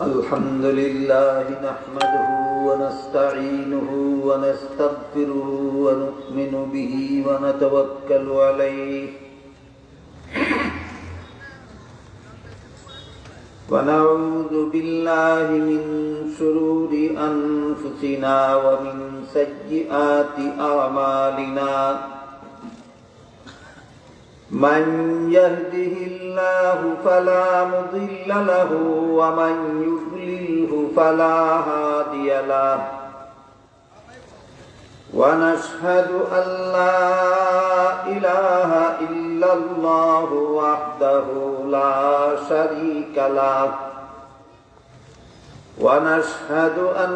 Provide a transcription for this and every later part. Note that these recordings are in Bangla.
الحمد لله نحمده ونستعينه ونستغفره ونؤمن به ونتوكل عليه ونعوذ بالله من شرور أنفسنا ومن سيئات أعمالنا من يهده الله فلا مضل له ومن يضلله فلا هادي له ونشهد أن لا إله إلا الله وحده لا شريك له ونشهد أن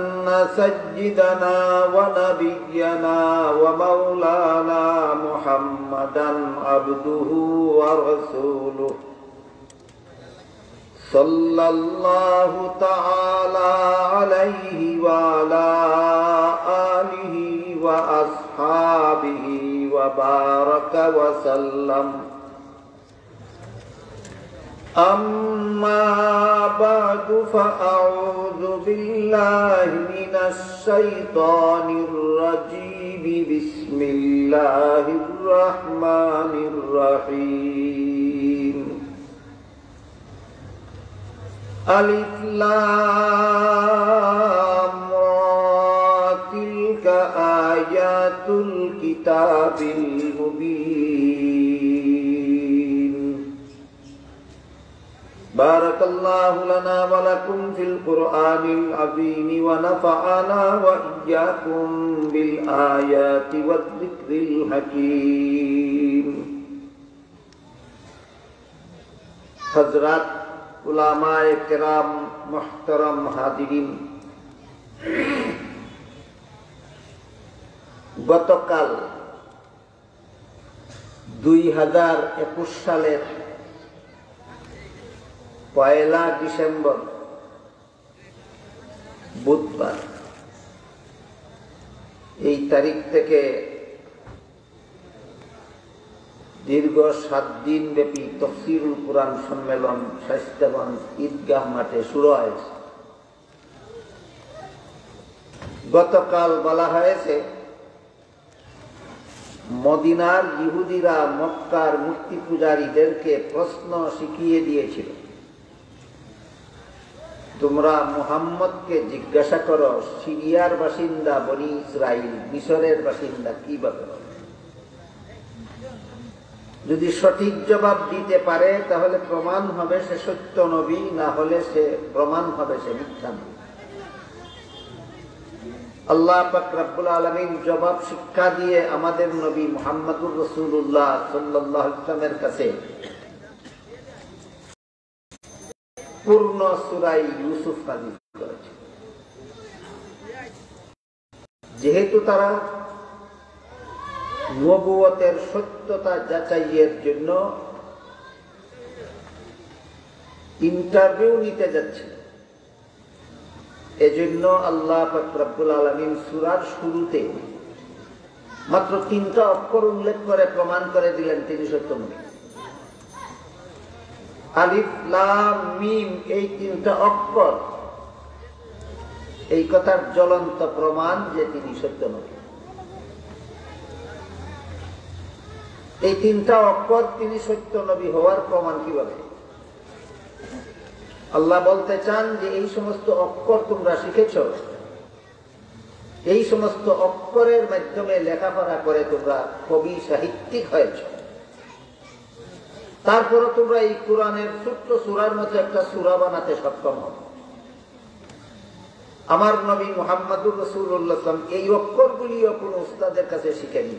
سيدنا ونبينا ومولانا محمدا عبده ورسوله صلى الله تعالى عليه وعلى آله وأصحابه وبارك وسلم أما بعد فأعوذ بالله من الشيطان الرجيم بسم الله الرحمن الرحيم ألف لام را تلك آيات الكتاب المبين بارك الله لنا ولكم في القرآن العظيم ونفعنا وإياكم بالآيات والذكر الحكيم حضرات उलामाए किराम मुहतरम हाजिरिन गतकाल 2021 সালের 1 ডিসেম্বর বুধবার এই তারিখ থেকে দীর্ঘ 7 দিন ব্যাপী তাফসীরুল কুরআন সম্মেলন শাইস্তাগঞ্জ ঈদগাহ মাঠে শুরু হয়েছে। গতকাল বলা হয়েছে মদিনার ইহুদিরা মক্কার মূর্তি পূজারীদেরকে প্রশ্ন শিখিয়ে দিয়েছিল, তোমরা মুহাম্মদকে জিজ্ঞাসা করো সিরিয়ার বাসিন্দা বনি ইসরাইল মিশরের বাসিন্দা কিভাবে হবে। যদি সঠিক জবাব দিতে পারে তাহলে প্রমাণ হবে সে সত্য নবী, না হলে সে প্রমাণ হবে সে মিথ্যা নবী। আল্লাহ পাক রব্বুল আলামিন জবাব শিক্ষা দিয়ে আমাদের নবী মুহাম্মদুর রাসূলুল্লাহ সাল্লাল্লাহু আলাইহি ওয়াসাল্লামের কাছে পূর্ণ সূরা ইউসুফ নাযিল করেছেন। যেহেতু তারা নবুয়তের সত্যতা যাচাইয়ের জন্য ইন্টারভিউ নিতে যাচ্ছে, এজন্য আল্লাহ পাক রব্বুল আলামিন সূরার শুরুতে মাত্র 3টা অক্ষর উল্লেখ করে প্রমাণ করে দিলেন তিনি সত্য নবী। আলিফ লাম মিম এই 3টা অক্ষর এই কথার জ্বলন্ত প্রমাণ যে তিনি সত্য নবী। এই 3টা অক্ষর তিনি সত্য নবী হওয়ার প্রমাণ কিভাবে? আল্লাহ বলতে চান যে এই সমস্ত অক্ষর তোমরা শিখেছ, এই সমস্ত অক্ষরের মাধ্যমে লেখাপড়া করে তোমরা কবি সাহিত্যিক হয়েছ, তারপরে তোমরা এই কোরআনের ছোট্ট সূরার মতো একটা সূরা বানাতে সক্ষম হবে। আমার নবী মুহাম্মদুর রাসূলুল্লাহ সাল্লাল্লাহু আলাইহি ওয়াসাল্লাম এই অক্ষরগুলিও কোনো উস্তাদের কাছে শিখেনি,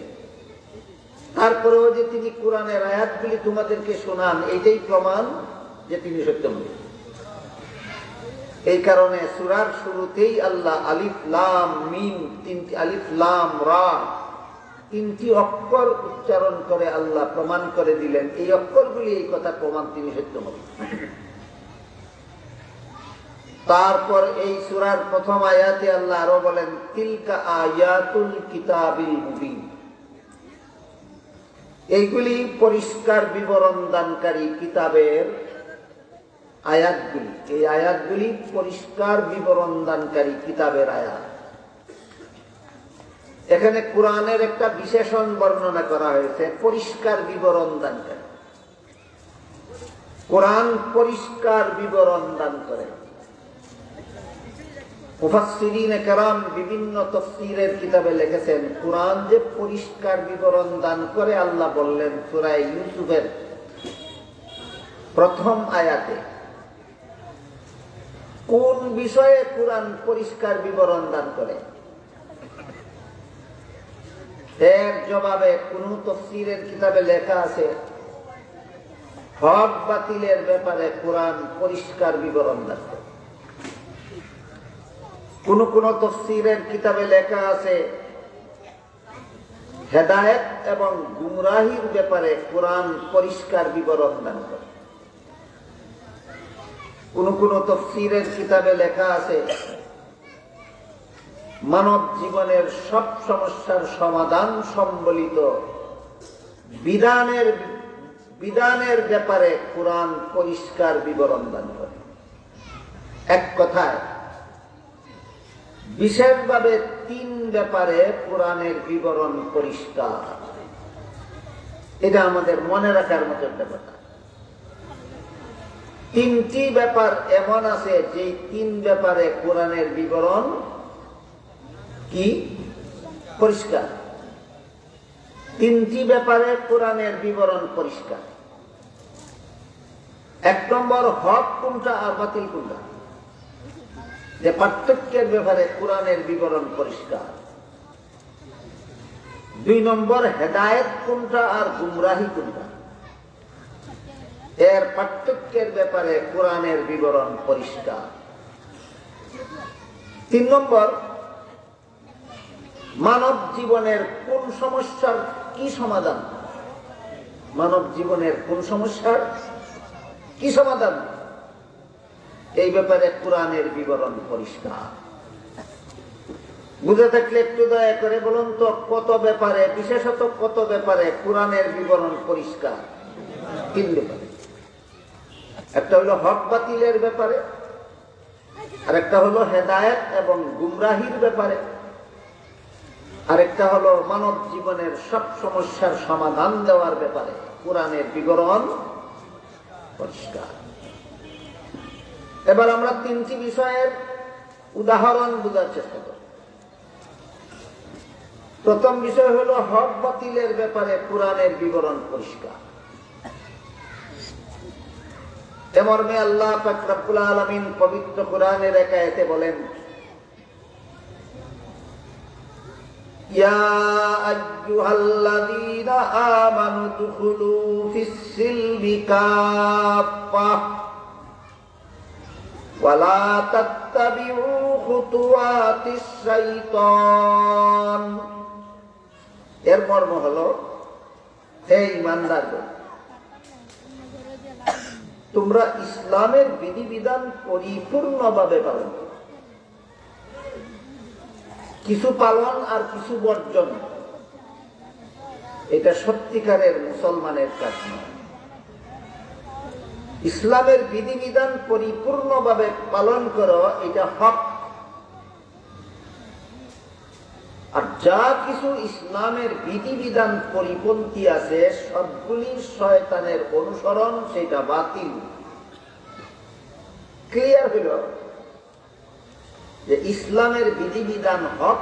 তারপরেও যে তিনি কোরআনের আয়াতগুলি তোমাদেরকে শোনান এটাই প্রমাণ যে তিনি সত্য নবী। এই কারণে সূরার শুরুতেই আল্লাহ আলিফ লাম মিম আলিফ লাম রা 3টি অক্ষর উচ্চারণ করে আল্লাহ প্রমাণ করে দিলেন এই অক্ষরগুলি এই কথা প্রমাণ তিনি সত্য নবী। তারপর এই সূরার প্রথম আয়াতে আল্লাহ আরো বলেন তিলকা আয়াতুল কিতাবিল মুবিন, এইগুলি পরিষ্কার বিবরণ দানকারী কিতাবের আয়াতগুলি। এই আয়াতগুলি পরিষ্কার বিবরণ দানকারী কিতাবের আয়াত। এখানে কোরআনের একটা বিশেষণ বর্ণনা করা হয়েছে, পরিষ্কার বিবরণ দানকারী। কোরআন পরিষ্কার বিবরণ দান করে। মুফাসসিরিনে কেরাম বিভিন্ন তাফসীরের কিতাবে লিখেছেন, কোরআন যে পরিষ্কার বিবরণ দান করে আল্লাহ বললেন সূরা ইউসুফের প্রথম আয়াতে। কোন বিষয়ে কোরআন পরিষ্কার বিবরণ দান করে? এর জবাবে কোন তাফসীরের কিতাবে লেখা আছে হক বাতিলের ব্যাপারে কোরআন পরিষ্কার বিবরণ দান করে। কোন কোন তাফসীরের কিতাবে লেখা আছে হেদায়েত এবং গুমরাহির ব্যাপারে কোরআন পরিষ্কার বিবরণ দান করে। কোন কোন তাফসীরের কিতাবে লেখা আছে মানব জীবনের সব সমস্যার সমাধান সম্বলিত বিধানের ব্যাপারে কোরআন পরিষ্কার বিবরণ দান করে। এক কথায় বিশেষভাবে তিন ব্যাপারে কোরআনের বিবরণ পরিষ্কার। এটা আমাদের মনে রাখার মতো একটা কথা। তিনটি ব্যাপার এমন আছে যে তিন ব্যাপারে কোরআনের বিবরণ কি পরিষ্কার। তিনটি ব্যাপারে কোরআনের বিবরণ পরিষ্কার। এক নম্বর হক কোনটা আর বাতিল কোনটা, যে পার্থক্যের ব্যাপারে কোরআনের বিবরণ পরিষ্কার। দুই নম্বর হেদায়েত কোনটা আর গুমরাহি কোনটা, এর পার্থক্যের ব্যাপারে কোরআনের বিবরণ পরিষ্কার। তিন নম্বর মানব জীবনের কোন সমস্যার কি সমাধান, মানব জীবনের কোন সমস্যার কি সমাধান, এই ব্যাপারে কোরআনের বিবরণ পরিষ্কার। বুঝে থাকলে একটু দয়া করে বলুন তো কত ব্যাপারে, বিশেষত কত ব্যাপারে কোরআনের বিবরণ পরিষ্কার? তিন ব্যাপারে। একটা হলো হক বাতিলের ব্যাপারে, আর একটা হলো হেদায়েত এবং গুমরাহির ব্যাপারে, আরেকটা হলো মানব জীবনের সব সমস্যার সমাধান দেওয়ার ব্যাপারে কোরআনের বিবরণ পরিষ্কার। এবার আমরা তিনটি বিষয়ের উদাহরণ বোঝার চেষ্টা করি। প্রথম বিষয় হলো হক বাতিলের ব্যাপারে কোরআনের বিবরণ পরিষ্কার। এ মর্মে আল্লাহ পাক রব্বুল আলামিন পবিত্র কোরআনের এক আয়াতে বলেন, ইয়া আইয়ুহাল্লাযীনা আমানু দুখুলু ফিস-সিলমি কাফফাহ ওয়া লা তাত্তাবিউ খুতুওয়াতিশ শাইতান। এর মর্ম হলো, হে ঈমানদারগণ, তোমরা ইসলামের বিধিবিধান পরিপূর্ণভাবে পালন করো। কিছু পালন আর কিছু বর্জন, এটা সত্যিকারের মুসলমানের কাজ নয়। ইসলামের বিধিবিধান পরিপূর্ণভাবে পালন করো, এটা হক। আর যা কিছু ইসলামের বিধিবিধান পরিপন্থী আছে সবগুলি শয়তানের অনুসরণ, সেটা বাতিল। ক্লিয়ার হইল যে ইসলামের বিধিবিধান হক,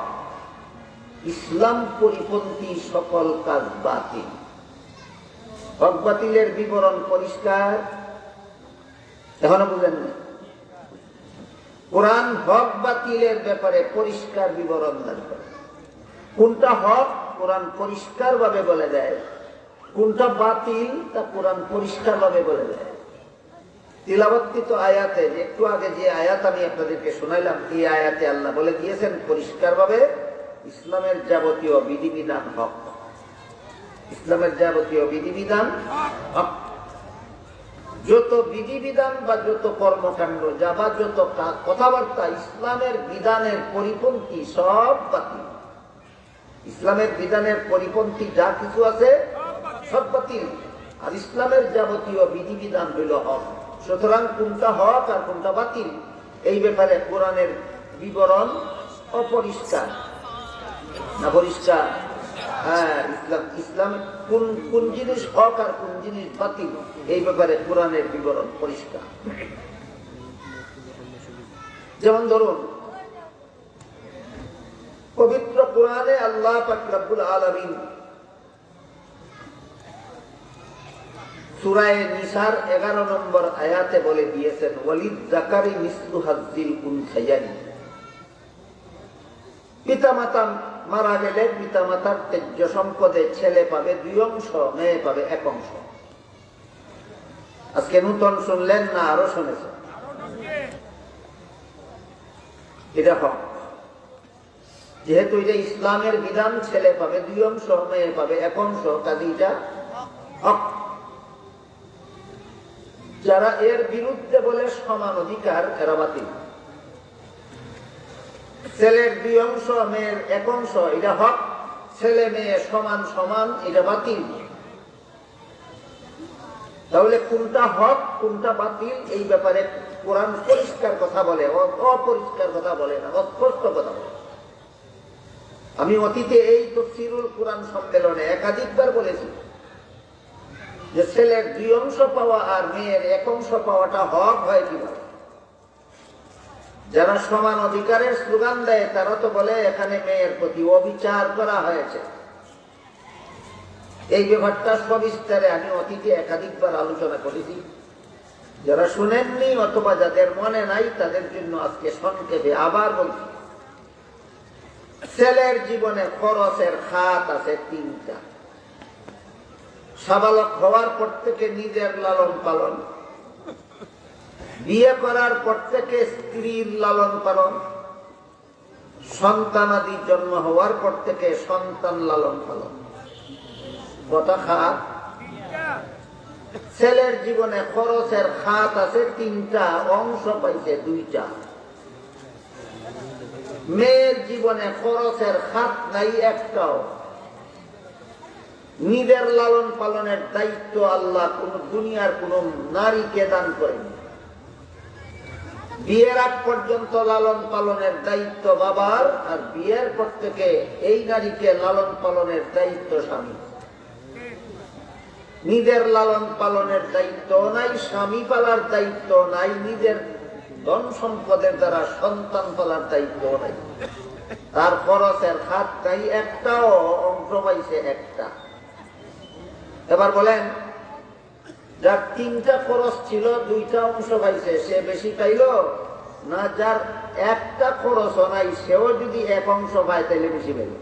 ইসলাম পরিপন্থী সকল কাজ বাতিল। হক বাতিলের বিবরণ পরিষ্কার। এখনো বুঝেন না? কোরআন হক বাতিলের ব্যাপারে পরিষ্কার বিবরণ দান করে। কোনটা হক কোরআন পরিষ্কার ভাবে বলে দেয়, কোনটা বাতিল তা কোরআন পরিষ্কার ভাবে বলে দেয়। তিলাওয়াতকৃত আয়াতে, একটু আগে যে আয়াত আমি আপনাদেরকে শোনাইলাম, এই আয়াতে আল্লাহ বলে দিয়েছেন পরিষ্কার ভাবে ইসলামের যাবতীয় বিধিবিধান হক। ইসলামের যাবতীয় বিধিবিধান হক। যত বিধিবিধান বা যত কর্মকাণ্ড যা বা যত কথাবার্তা ইসলামের বিধানের পরিপন্থী সব বাতিল। ইসলামের বিধানের পরিপন্থী যা কিছু আছে সব বাতিল। আর ইসলামের যাবতীয় বিধিবিধান হইল হক। সুতরাং কোনটা হক আর কোনটা বাতিল এই ব্যাপারে কোরআনের বিবরণ অপরিষ্কার না পরিষ্কার? হ্যাঁ, ইসলাম কোন জিনিস হক আর কোন জিনিস বাতিল এই ব্যাপারে কোরআনের বিবরণ পরিষ্কার। যেমন ধরুন, পবিত্র কোরআনে আল্লাহ পাক রব্বুল আলামিন সূরা নিসার 11 নম্বর আয়াতে বলে দিয়েছেন, ওয়ালিদ যাকারি মিসলু হাজ্জিল উনসায়ানি। পিতামাতা মারা গেলে পিতামাতার তেজ্য সম্পদে ছেলে পাবে 2 অংশ, মেয়ে পাবে 1 অংশ। আজকে নতুন শুনলেন না আরো শুনেছেন? এটা হক। যেহেতু এটা ইসলামের বিধান, ছেলে পাবে 2 অংশ, মেয়ে পাবে 1 অংশ, কাজে এটা হক। যারা এর বিরুদ্ধে বলে সমান অধিকার, এরা বাতিল। ছেলের 2 অংশ, মেয়ের 1 অংশ, এটা হক। ছেলে মেয়ে সমান সমান, এটা বাতিল। তাহলে কোনটা হক কোনটা বাতিল এই ব্যাপারে কোরআন পরিষ্কার কথা বলে, অপরিষ্কার কথা বলে না, অস্পষ্ট কথা বলে। আমি অতীতে এই তাফসীরুল কোরআন সম্মেলনে একাধিকবার বলেছি যে ছেলের 2 অংশ পাওয়া আর মেয়ের 1 অংশ পাওয়াটা হক হয় কিভাবে। যারা সমান অধিকারের স্লোগান দেয় তারা তো বলে এখানে মেয়ের প্রতি অবিচার করা হয়েছে। এই ব্যাপারটা সবিস্তারে আমি অতীতে একাধিকবার আলোচনা করেছি। যারা শুনেননি অথবা যাদের মনে নাই তাদের জন্য আজকে সংক্ষেপে আবার বলছি। ছেলের জীবনে খরচের খাত আছে 3টা। সাবালক হওয়ার পর থেকে নিজের লালন পালন, বিয়ে করার পর থেকে স্ত্রীর লালন পালন, সন্তানাদি জন্ম হওয়ার পর থেকে সন্তান লালন পালন। কত খাত? ছেলের জীবনে খরচের খাত আছে 3টা, অংশ পাইছে 2টা। মেয়ের জীবনে খরচের খাত নাই একটাও। নিজের লালন পালনের দায়িত্ব আল্লাহ কোন দুনিয়ার কোন নারীকে দান করেনি। বিয়ের আগ পর্যন্ত লালন পালনের দায়িত্ব বাবার, আর বিয়ের পর থেকে এই নারীকে লালন পালনের দায়িত্ব স্বামী। নিজের লালন পালনের দায়িত্ব নাই, স্বামী পালার দায়িত্ব নাই, নিজের ধন সম্পদের দ্বারা সন্তান পালার দায়িত্ব নাই। তার খরচের খাত নাই একটাও, অংশ পাইছে 1টা। এবার বলেন, যার 3টা খরচ ছিল 2টা অংশ পাইছে সে বেশি পাইল না যার 1টা খরচ নাই সেও যদি 1 অংশ পায় তাইলে বেশি পাইল?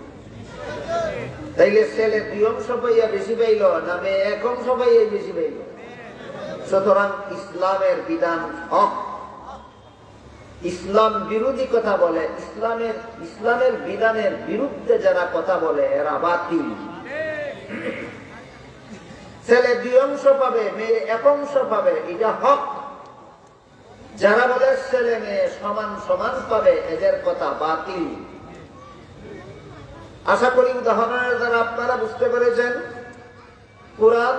তাইলে ছেলে 2 অংশ পাইয়া বেশি পাইল না মেয়ে 1 অংশ পাইয়া বেশি পাইল? সুতরাং ইসলামের বিধান হক। ইসলাম বিরোধী কথা বলে, ইসলামের বিধানের বিরুদ্ধে যারা কথা বলে এরা বাতিল। ছেলে 2 অংশ পাবে, মেয়ে 1 অংশ পাবে, এটা হক। যারা বলে ছেলে মেয়ে সমান সমান পাবে এদের কথা বাতিল। আশা করি উদাহরণের দ্বারা আপনারা বুঝতে পেরেছেন। কোরআন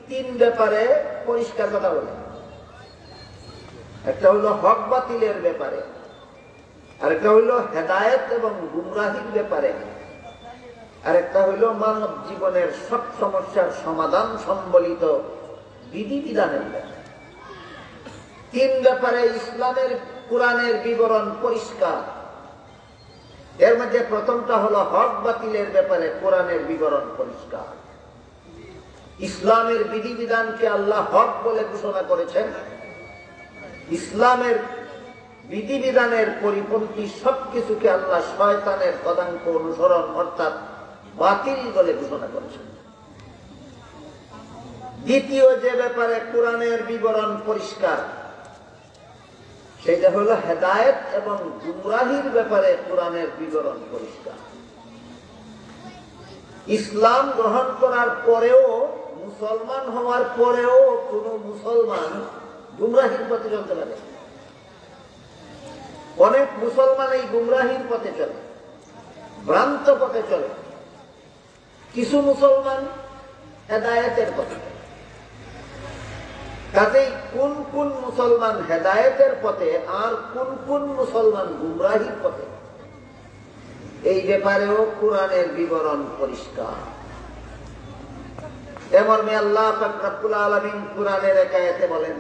3 ব্যাপারে পরিষ্কার কথা বলে। একটা হইল হক বাতিলের ব্যাপারে, আরেকটা হইল হেদায়েত এবং গুমরাহির ব্যাপারে, আরেকটা হইল মানব জীবনের সব সমস্যার সমাধান সম্বলিত বিধিবিধানের ব্যাপারে। 3 ব্যাপারে ইসলামের কোরআনের বিবরণ পরিষ্কার। এর মধ্যে প্রথমটা হলো হক বাতিলের ব্যাপারে কোরআনের বিবরণ পরিষ্কার। ইসলামের বিধিবিধানকে আল্লাহ হক বলে ঘোষণা করেছেন। ইসলামের বিধিবিধানের পরিপন্থী সবকিছুকে আল্লাহ শয়তানের পদাঙ্ক অনুসরণ অর্থাৎ বাতিল বলে ঘোষণা করেছেন। দ্বিতীয় যে ব্যাপারে কোরআনের বিবরণ পরিষ্কার সেটা হলো হেদায়েত এবং গুমরাহির ব্যাপারে কোরআনের বিবরণ পরিষ্কার। ইসলাম গ্রহণ করার পরেও, মুসলমান হওয়ার পরেও কোন মুসলমান গুমরাহির পথে চলতে পারে। অনেক মুসলমান এই গুমরাহির পথে চলে, ভ্রান্ত পথে চলে। কিছু মুসলমান হেদায়েতের পথে। কাজেই কোন কোন মুসলমান হেদায়েতের পথে আর কোন কোন মুসলমান গুমরাহির পথে, এই ব্যাপারেও কোরআনের বিবরণ পরিষ্কার। এমর্মে আল্লাহ পাক রব্বুল আলামিন কোরআনের এক আয়াতে বলেন,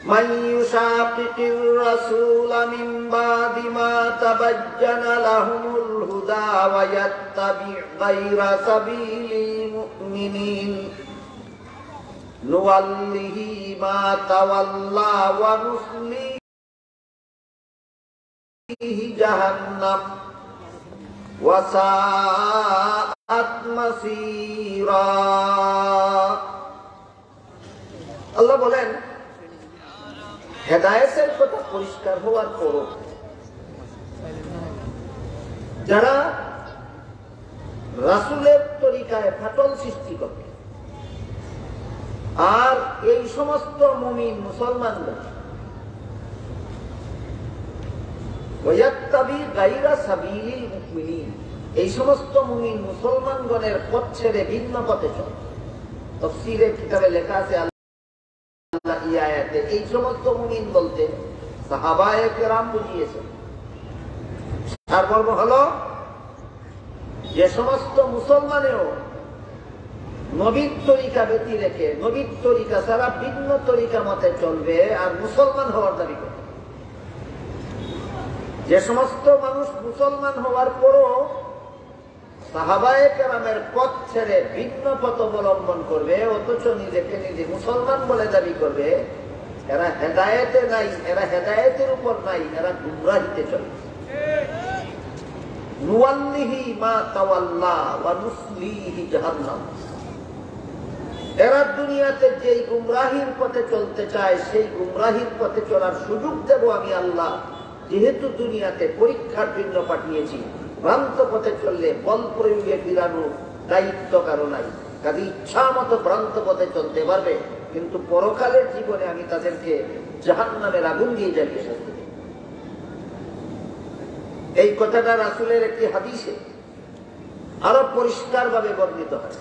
মান ইউশাকিকির রাসূলা মিন বাদি মা তাবাজ্জানা লাহুমুল হুদা ওয়া ইয়াত্তাবি' গায়রা সাবিলিল মুমিনিন নুওয়াল্লিহি মা তাওয়াল্লা ওয়া নুসলিহি জাহান্নাম ওয়া সাআত মাসীরা। আল্লাহ বলেন, হেদায়েতের কথা পরিষ্কার হওয়ার পরও যারা রাসূলের তরিকায় ফাটল সৃষ্টি করে, আর এই সমস্ত মুমিন মুসলমানরা ওয়ায়াত্তাবি গায়রা সাবিলিল মুমিনিন, এই সমস্ত মুমিন মুসলমানগণের পথ ছেড়ে ভিন্ন পথে চলে। তাফসীরের কিতাবে লেখা আছে আল্লাহ এই আয়াতে এই সমস্ত মুমিন বলতে সাহাবায়ে কেরাম বুঝিয়েছেন। সারমর্ম হলো, যে সমস্ত মুসলমানেও নবীর তরিকা ব্যতি রেখে নবীর তরিকা ছাড়া ভিন্ন তরিকা মতে চলবে আর মুসলমান হওয়ার দাবি করে, যে সমস্ত মানুষ মুসলমান হওয়ার পরও সাহাবায়ে কেরামের পথ ছেড়ে ভিন্ন পথ অবলম্বন করবে, অথচ নিজেকে নিজে মুসলমান বলে দাবি করবে, এরা হেদায়েতে নাই, এরা হেদায়েতের উপর নাই, এরা গুমরাহিতে চলে। নুওয়াল্লিহি মা তাওয়াল্লা ওয়া নুসলিহি জাহান্নাম, এরা দুনিয়াতে যেই গুমরাহির পথে চলতে চায় সেই গুমরাহির পথে চলার সুযোগ দেব আমি আল্লাহ, যেহেতু দুনিয়াতে পরীক্ষার জন্য পাঠিয়েছি। ভ্রান্ত পথে চললে বল প্রয়োগে ফিরানোর দায়িত্ব কারো নাই, কাজে ইচ্ছা মতো ভ্রান্ত পথে চলতে পারবে, কিন্তু পরকালের জীবনে আমি তাদেরকে জাহান্নামের আগুন দিয়ে জ্বালিয়ে শাস্তি দেব। এই কথাটা রাসূলের একটি হাদিসে আরো পরিষ্কার ভাবে বর্ণিত হয়।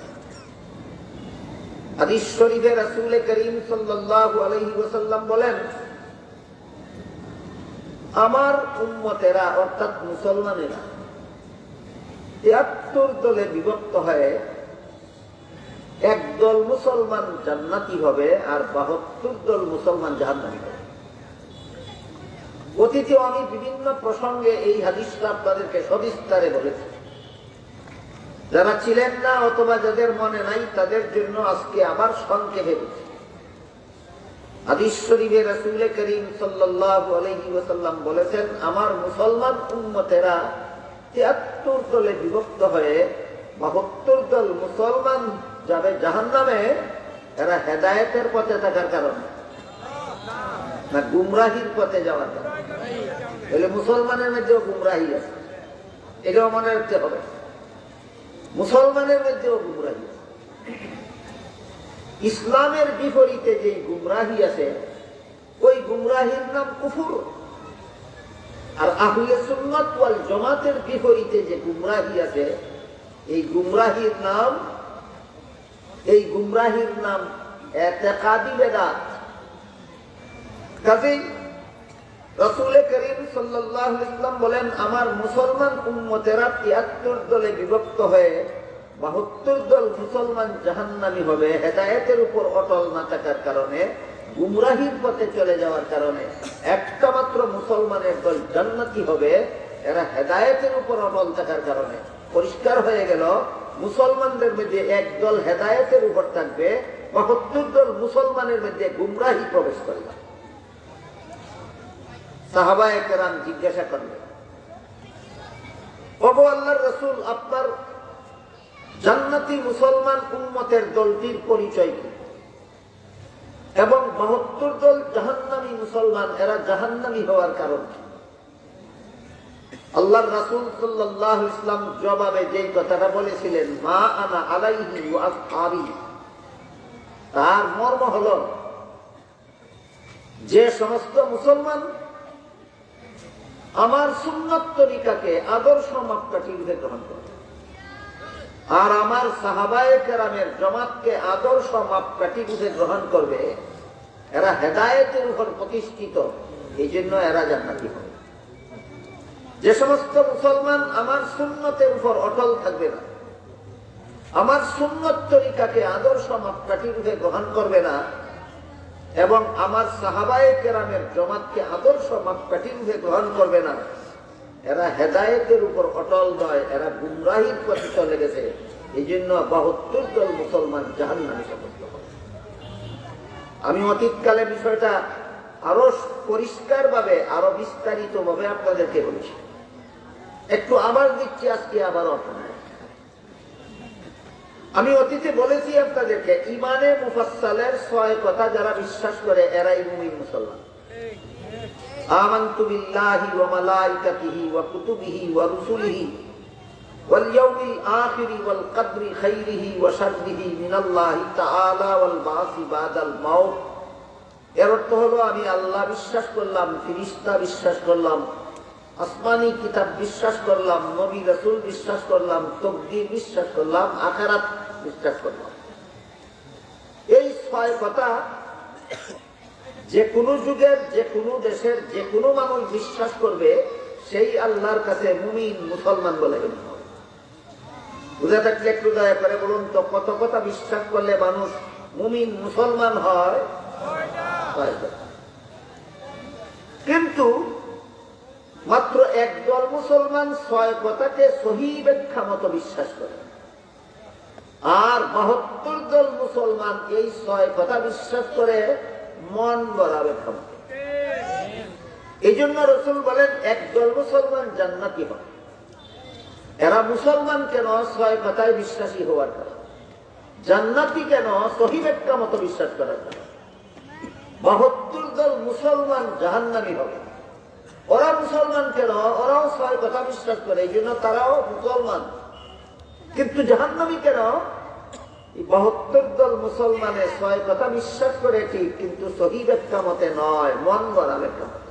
হাদিস শরীফে রাসূল করিম সাল্লাল্লাহু আলাইহি ওয়াসাল্লাম বলেন, আমার উম্মতেরা অর্থাৎ মুসলমানেরা ৭৩ দলে বিভক্ত হয়ে একদল মুসলমান জান্নাতি হবে আর ৭২ দল মুসলমান জাহান্নামী হবে। অতীতে আমি বিভিন্ন প্রসঙ্গে এই হাদিসটা আপনাদেরকে সবিস্তারে বলেছি। যারা ছিলেন না অথবা যাদের মনে নাই তাদের জন্য আজকে আবার সংক্ষেপে বলছি। হাদিস শরীফে রাসূল করিম সাল্লাল্লাহু আলাইহি ওয়াসাল্লাম বলেছেন, আমার মুসলমান উম্মতেরা ৭৩ দলে বিভক্ত হয়ে ৭২ দল মুসলমান যাবে জাহান্নামে। এরা হেদায়েতের পথে থাকার কারণে না গুমরাহির পথে যাওয়ার কারণে। তাহলে মুসলমানের মধ্যেও গুমরাহি আছে, এটাও মনে রাখতে হবে। মুসলমানের মধ্যেও গুমরাহি আছে। ইসলামের বিপরীতে যে গুমরাহি আছে ওই গুমরাহির নাম কুফর, আর আহলে সুন্নাত ওয়াল জামাতের বিপরীতে যে গুমরাহি আছে এই গুমরাহির নাম ইতিকাদি বেদাত। কাজেই রাসূল করিম সাল্লাল্লাহু আলাইহি ওয়াসাল্লাম বলেন, আমার মুসলমান উম্মতেরা ৭৩ দলে বিভক্ত হয়ে ৭২ দল মুসলমান জাহান্নামী হবে হেদায়েতের উপর অটল না থাকার কারণে, গুমরাহির পথে চলে যাওয়ার কারণে। একটা মাত্র মুসলমানের দল জান্নাতি হবে, এরা হেদায়েতের উপর অটল থাকার কারণে। পরিষ্কার হয়ে গেল, মুসলমানদের মধ্যে এক দল হেদায়েতের উপর থাকবে, ৭২ দল মুসলমানের মধ্যে গুমরাহি প্রবেশ করবে। সাহাবায়ে কেরাম জিজ্ঞাসা করলেন, ওগো আল্লাহর রাসূল, আপনার জান্নাতি মুসলমান উম্মতের দলটির পরিচয় কি? এবং ৭২ দল জাহান্নামী মুসলমান, এরা জাহান্নামী হওয়ার কারণ কি? আল্লাহর রাসূল সাল্লাল্লাহু আলাইহি ওয়াসাল্লাম জবাবে যেই কথাটা বলেছিলেন, মা আনা আলাইহি ওয়া আসহাবি, তার মর্ম হলো, যে সমস্ত মুসলমান আমার সুন্নাত তরিকাকে আদর্শ মাপকাঠি রূপে গ্রহণ করে, আর আমার সাহাবায়ে কেরামের জমাতকে আদর্শ মাপকাঠি রূপে গ্রহণ করবে, এরা হেদায়েতের উপর প্রতিষ্ঠিত, এই জন্য এরা জান্নাতি হবে। যে সমস্ত মুসলমান আমার সুন্নতের উপর অটল থাকবে না, আমার সুন্নত তরিকাকে আদর্শ মাপকাঠি রূপে গ্রহণ করবে না, এবং আমার সাহাবায়ে কেরামের জমাতকে আদর্শ মাপকাঠি রূপে গ্রহণ করবে না, এরা হেদায়েতের উপর অটল নয়, এরা গুমরাহির পথে চলে গেছে। এই জন্য 72 দল মুসলমান জাহান্নামে সাব্যস্ত হবে। আমি অতীতকালে বিষয়টা আরো পরিষ্কার ভাবে, আরো বিস্তারিত ভাবে আপনাদেরকে বলছি। একটু আবার দিচ্ছি আজকে আবার আপনাদের। আমি অতীতে বলেছি আপনাদেরকে, ইমানে মুফাসসালের 6 কথা যারা বিশ্বাস করে এরাই মুমিন মুসলমান। আমানতু বিল্লাহি ওয়া মালাইকাতিহি ওয়া কুতুবিহি ওয়া রুসুলিহি ওয়াল ইয়াউমিল আখিরি ওয়াল কদরি খাইরিহি ওয়া শাররিহি মিনাল্লাহি তাআলা ওয়াল বাসি বাদাল মাউত। এর অর্থ হলো আমি আল্লাহ বিশ্বাস করলাম, ফেরেশতা বিশ্বাস করলাম, আসমানি কিতাব বিশ্বাস করলাম, নবী রাসূল বিশ্বাস করলাম, তাকদীর বিশ্বাস করলাম, আখিরাত বিশ্বাস করলাম। এই 6 কথা যে কোনো যুগের, যে কোনো দেশের, যে কোনো মানুষ বিশ্বাস করবে, সেই আল্লাহর কাছে মুমিন মুসলমান বলে গণ্য হবে। বুঝে থাকলে একটু দয়া করে বলুন তো, কত কথা বিশ্বাস করলে মানুষ মুমিন মুসলমান হয়? কিন্তু মাত্র একদল মুসলমান 6 কথাকে সহি ব্যাখ্যা মতো বিশ্বাস করে, আর 72 দল মুসলমান এই 6 কথা বিশ্বাস করে মন গড়া ব্যাখ্যা মতো। এই জন্য রাসূল বলেন একদল মুসলমান জান্নাতি হবে। এরা মুসলমান কেন? 6 কথায় বিশ্বাসী হওয়ার কারণ। জান্নাতি কেন? সহি ব্যাখ্যা মতো বিশ্বাস করার কারণ। 72 দল মুসলমান জাহান্নামী হবে। ওরা মুসলমান কেন? ওরাও 6 কথা বিশ্বাস করে, এই জন্য তারাও মুসলমান, কিন্তু জাহান্নামী কেন? 72 দল মুসলমানের 6 কথা বিশ্বাস করে ঠিক, কিন্তু সহি ব্যাখ্যা মতে নয়, মন গড়া ব্যাখ্যা মতে।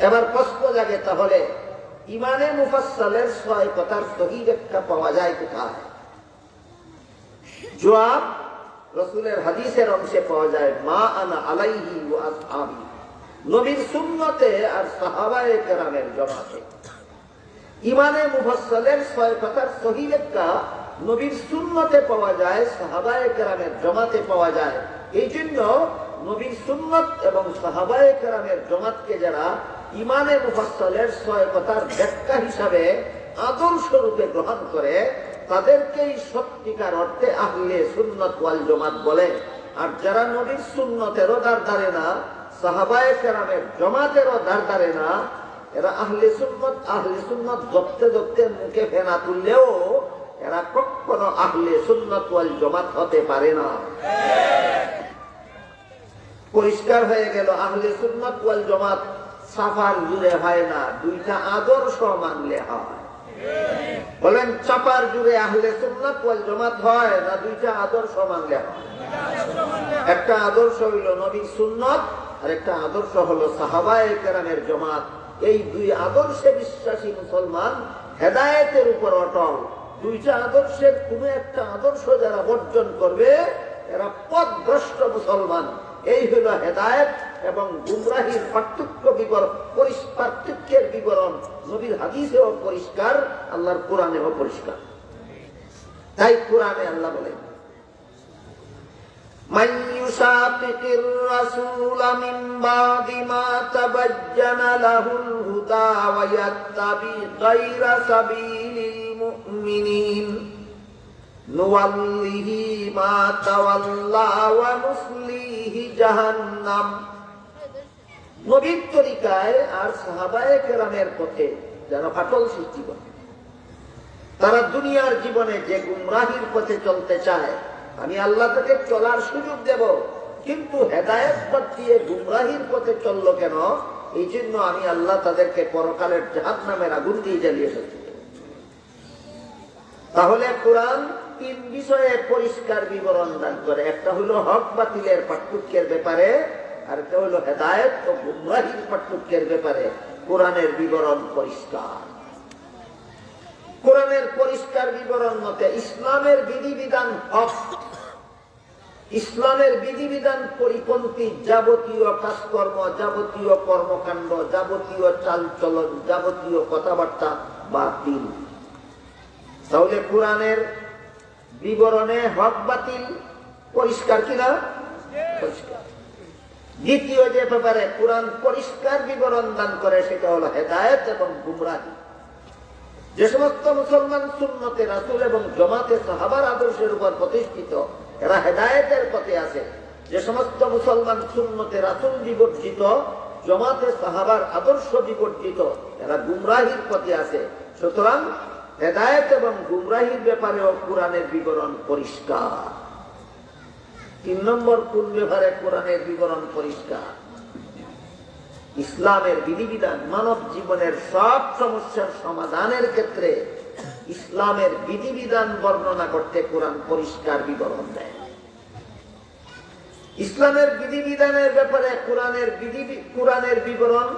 এবার প্রশ্ন জাগে, তাহলে ইমানে মুফাসসালের 6 কথার সহি ব্যাখ্যা পাওয়া যায় কোথায়? জবাব রাসূলের হাদিসের অংশে পাওয়া যায়, মা আনা আলাইহি ওয়া আসহাবি, নবীর সুন্নতে আর সাহাবায়ে কেরামের জমাতে। ইমানে মুফাসসালের 6 কথার সহি ব্যাখ্যা নবীর সুন্নতে পাওয়া যায়, সাহাবায়ে কেরামের জমাতে পাওয়া যায়। এই জন্য নবীর সুন্নত এবং সাহাবায়ে কেরামের জমাতকে যারা ইমানে মুফাসসালের 6 কথার ব্যাখ্যা হিসাবে আদর্শ রূপে গ্রহণ করে, তাদেরকেই সত্যিকার অর্থে আহলে সুন্নাত ওয়াল জামাত বলে। আর যারা নবীর সুন্নতেরও দ্বার ধারে না, সাহাবায়ে কেরামের জমাতেরও দ্বার ধারে না, এরা আহলে সুন্নাত জপতে জপতে মুখে ফেনা তুললেও এরা কখনো আহলে সুন্নাত ওয়াল জামাত হতে পারে না। পরিষ্কার হয়ে গেল, আহলে সুন্নাত ওয়াল জামাত সাফার জুড়ে হয় না, 2টা আদর্শ মানলে হয়। বলেন, চাপার জুড়ে আহলে সুন্নাত ওয়াল জামাত হয় না, 2টা আদর্শ মানলে হয়? একটা আদর্শ হইল নবীর সুন্নত, আর একটা আদর্শ হলো সাহাবায়ে কেরামের জামাত। এই 2 আদর্শে বিশ্বাসী মুসলমান হেদায়েতের উপর অটল। 2টা আদর্শের কোন একটা আদর্শ যারা বর্জন করবে, এরা পথভ্রষ্ট মুসলমান। এই হল হেদায়েত এবং গুমরাহির পার্থক্যের বিবরণ নবীর হাদিসেও পরিষ্কার, আল্লাহর কোরআনেও পরিষ্কার। তাই কোরআনে আল্লাহ বলেন, মান ইউশাকিকির রাসূল মিন বাদি মা তাবাজ্জানা লাহুল হুদা ওয়া ইয়াত্তাবি গায়রা সাবিলিল মুমিনিন নুওয়াল্লিহি মা তাওয়াল্লা ওয়া নুসলিহি জাহান্নাম। নবীর তরিকায় আর সাহাবায়ে কেরামের পথে যারা ফাটল সৃষ্টি করে, তারা দুনিয়ার জীবনে যে গুমরাহির পথে চলতে চায়, আমি আল্লাহ তাকে চলার সুযোগ দেব, কিন্তু হেদায়েত বাদ দিয়ে গুমরাহির পথে চললো কেন? এই জন্য আমি আল্লাহ তাদেরকে পরকালের জাহান্নামের আগুন দিয়ে জ্বালিয়ে ফেলতে। তাহলে কোরআন 3 বিষয়ে পরিষ্কার বিবরণ দান করে। একটা হলো হক বাতিলের পার্থক্যের ব্যাপারে, আর একটা হলো হেদায়েত ও গুমরাহির পার্থক্যের ব্যাপারে কোরআনের বিবরণ পরিষ্কার। কোরআনের পরিষ্কার বিবরণ মতে ইসলামের বিধিবিধান হক, ইসলামের বিধিবিধান পরিপন্থী যাবতীয় কাজকর্ম, যাবতীয় কর্মকাণ্ড, যাবতীয় চালচলন, যাবতীয় কথাবার্তা বাতিল। তাহলে কোরআনের বিবরণে হক বাতিল পরিষ্কার কিনা? পরিষ্কার। দ্বিতীয় যে ব্যাপারে কোরআন পরিষ্কার বিবরণ দান করে সেটা হলো হেদায়েত এবং গুমরাহি। যে সমস্ত মুসলমান সুন্নতে রাসূল এবং জামাতে সাহাবার আদর্শের উপর প্রতিষ্ঠিত, এরা হেদায়েতের পথে আছে। যে সমস্ত মুসলমান সুন্নতে রাসূল বিবর্জিত, জামাতে সাহাবার আদর্শ বিবর্জিত, এরা গুমরাহির পথে আছে। সুতরাং হেদায়েত এবং গুমরাহির ব্যাপারেও কোরআনের বিবরণ পরিষ্কার। 3 নম্বর কোন ব্যাপারে কোরআনের বিবরণ পরিষ্কার? ইসলামের বিধিবিধান, মানব জীবনের সব সমস্যার সমাধানের ক্ষেত্রে ইসলামের বিধিবিধান বর্ণনা করতে কোরআন পরিষ্কার বিবরণ দেয়। ইসলামের বিধিবিধানের ব্যাপারে কোরআনের বিবরণ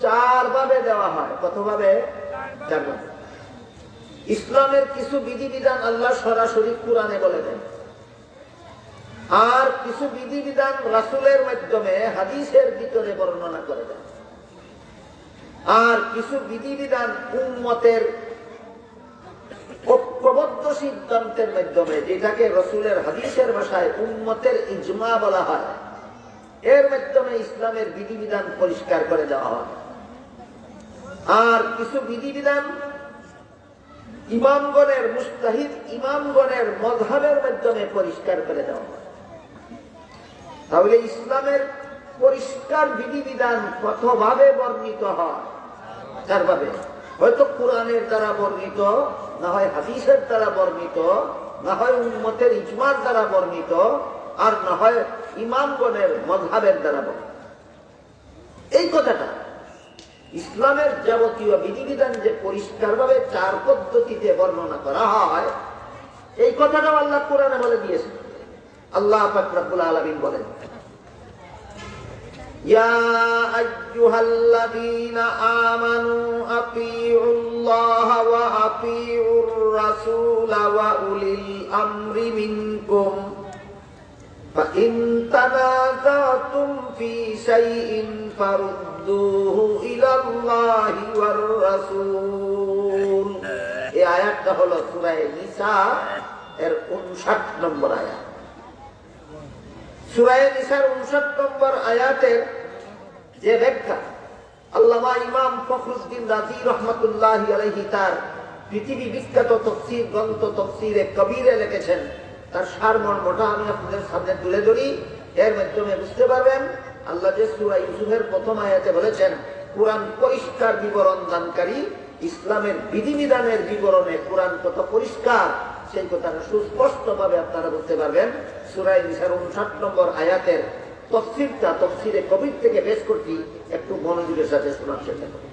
4 ভাবে দেওয়া হয়। কতভাবে? 4 ভাবে। ইসলামের কিছু বিধিবিধান আল্লাহ সরাসরি কোরআনে বলে দেন, আর কিছু বিধিবিধান রাসূলের মাধ্যমে হাদিসের ভিতরে বর্ণনা করে দেন, আর কিছু বিধিবিধান উম্মতের ঐক্যবদ্ধ সিদ্ধান্তের মাধ্যমে, যেটাকে রাসূলের হাদিসের ভাষায় উম্মতের ইজমা বলা হয়, এর মাধ্যমে ইসলামের বিধিবিধান পরিষ্কার করে দেওয়া হয়। আর কিছু বিধিবিধান ইমামগণের, মুজতাহিদ ইমামগণের মযহাবের মাধ্যমে পরিষ্কার করে দেওয়া হয়। তাহলে ইসলামের পরিষ্কার বিধিবিধান কতভাবে বর্ণিত হয়? 4 ভাবে। হয়তো কোরআনের দ্বারা বর্ণিত, না হয় হাদিসের দ্বারা বর্ণিত, না হয় উম্মতের ইজমার দ্বারা বর্ণিত, আর না হয় ইমামগণের মযহাবের দ্বারা বর্ণিত। এই কথাটা ইসলামের যাবতীয় বিধিবিধান যে পরিষ্কারভাবে 4 পদ্ধতিতে বর্ণনা করা হয়, এই কথাটাও আল্লাহ কোরআনে বলে দিয়েছেন। আল্লাহ পাক রব্বুল আলামিন বলেন, ইয়া আইয়ুহাল্লাযীনা আমানু আতিউল্লাহ ওয়া আতিউর রাসূল ওয়া উলিল আমরি মিনকুম ফাইন তানাযাতুম ফি শাইইন ফারুদ্দুহু ইলাল্লাহি ওয়ার রাসূল। এই আয়াতটা হলো সূরা নিসা এর 59 নম্বর আয়াত। সূরা নিসার 59 নম্বর আয়াতের যে ব্যাখ্যা আল্লামা ইমাম ফখরুদ্দিন রাজি রাহমাতুল্লাহি আলাইহি তার পৃথিবী বিখ্যাত তাফসীর গ্রন্থ তাফসীরে কবীরে লিখেছেন, তার সারমর্মটা আমি আপনাদের সামনে তুলে ধরি। এর মাধ্যমে বুঝতে পারবেন আল্লাহ যে সূরা ইউসুফের প্রথম আয়াতে বলেছেন কোরআন পরিষ্কার বিবরণ দানকারী, ইসলামের বিধিবিধানের বিবরণে কোরআন কত পরিষ্কার, সেই কথাটা সুস্পষ্টভাবে আপনারা বুঝতে পারবেন। সূরা নিসার 59 নম্বর আয়াতের তাফসীরটা তাফসীরে কবির থেকে পেশ করছি, একটু মনোযোগের সাথে শোনার চেষ্টা করুন।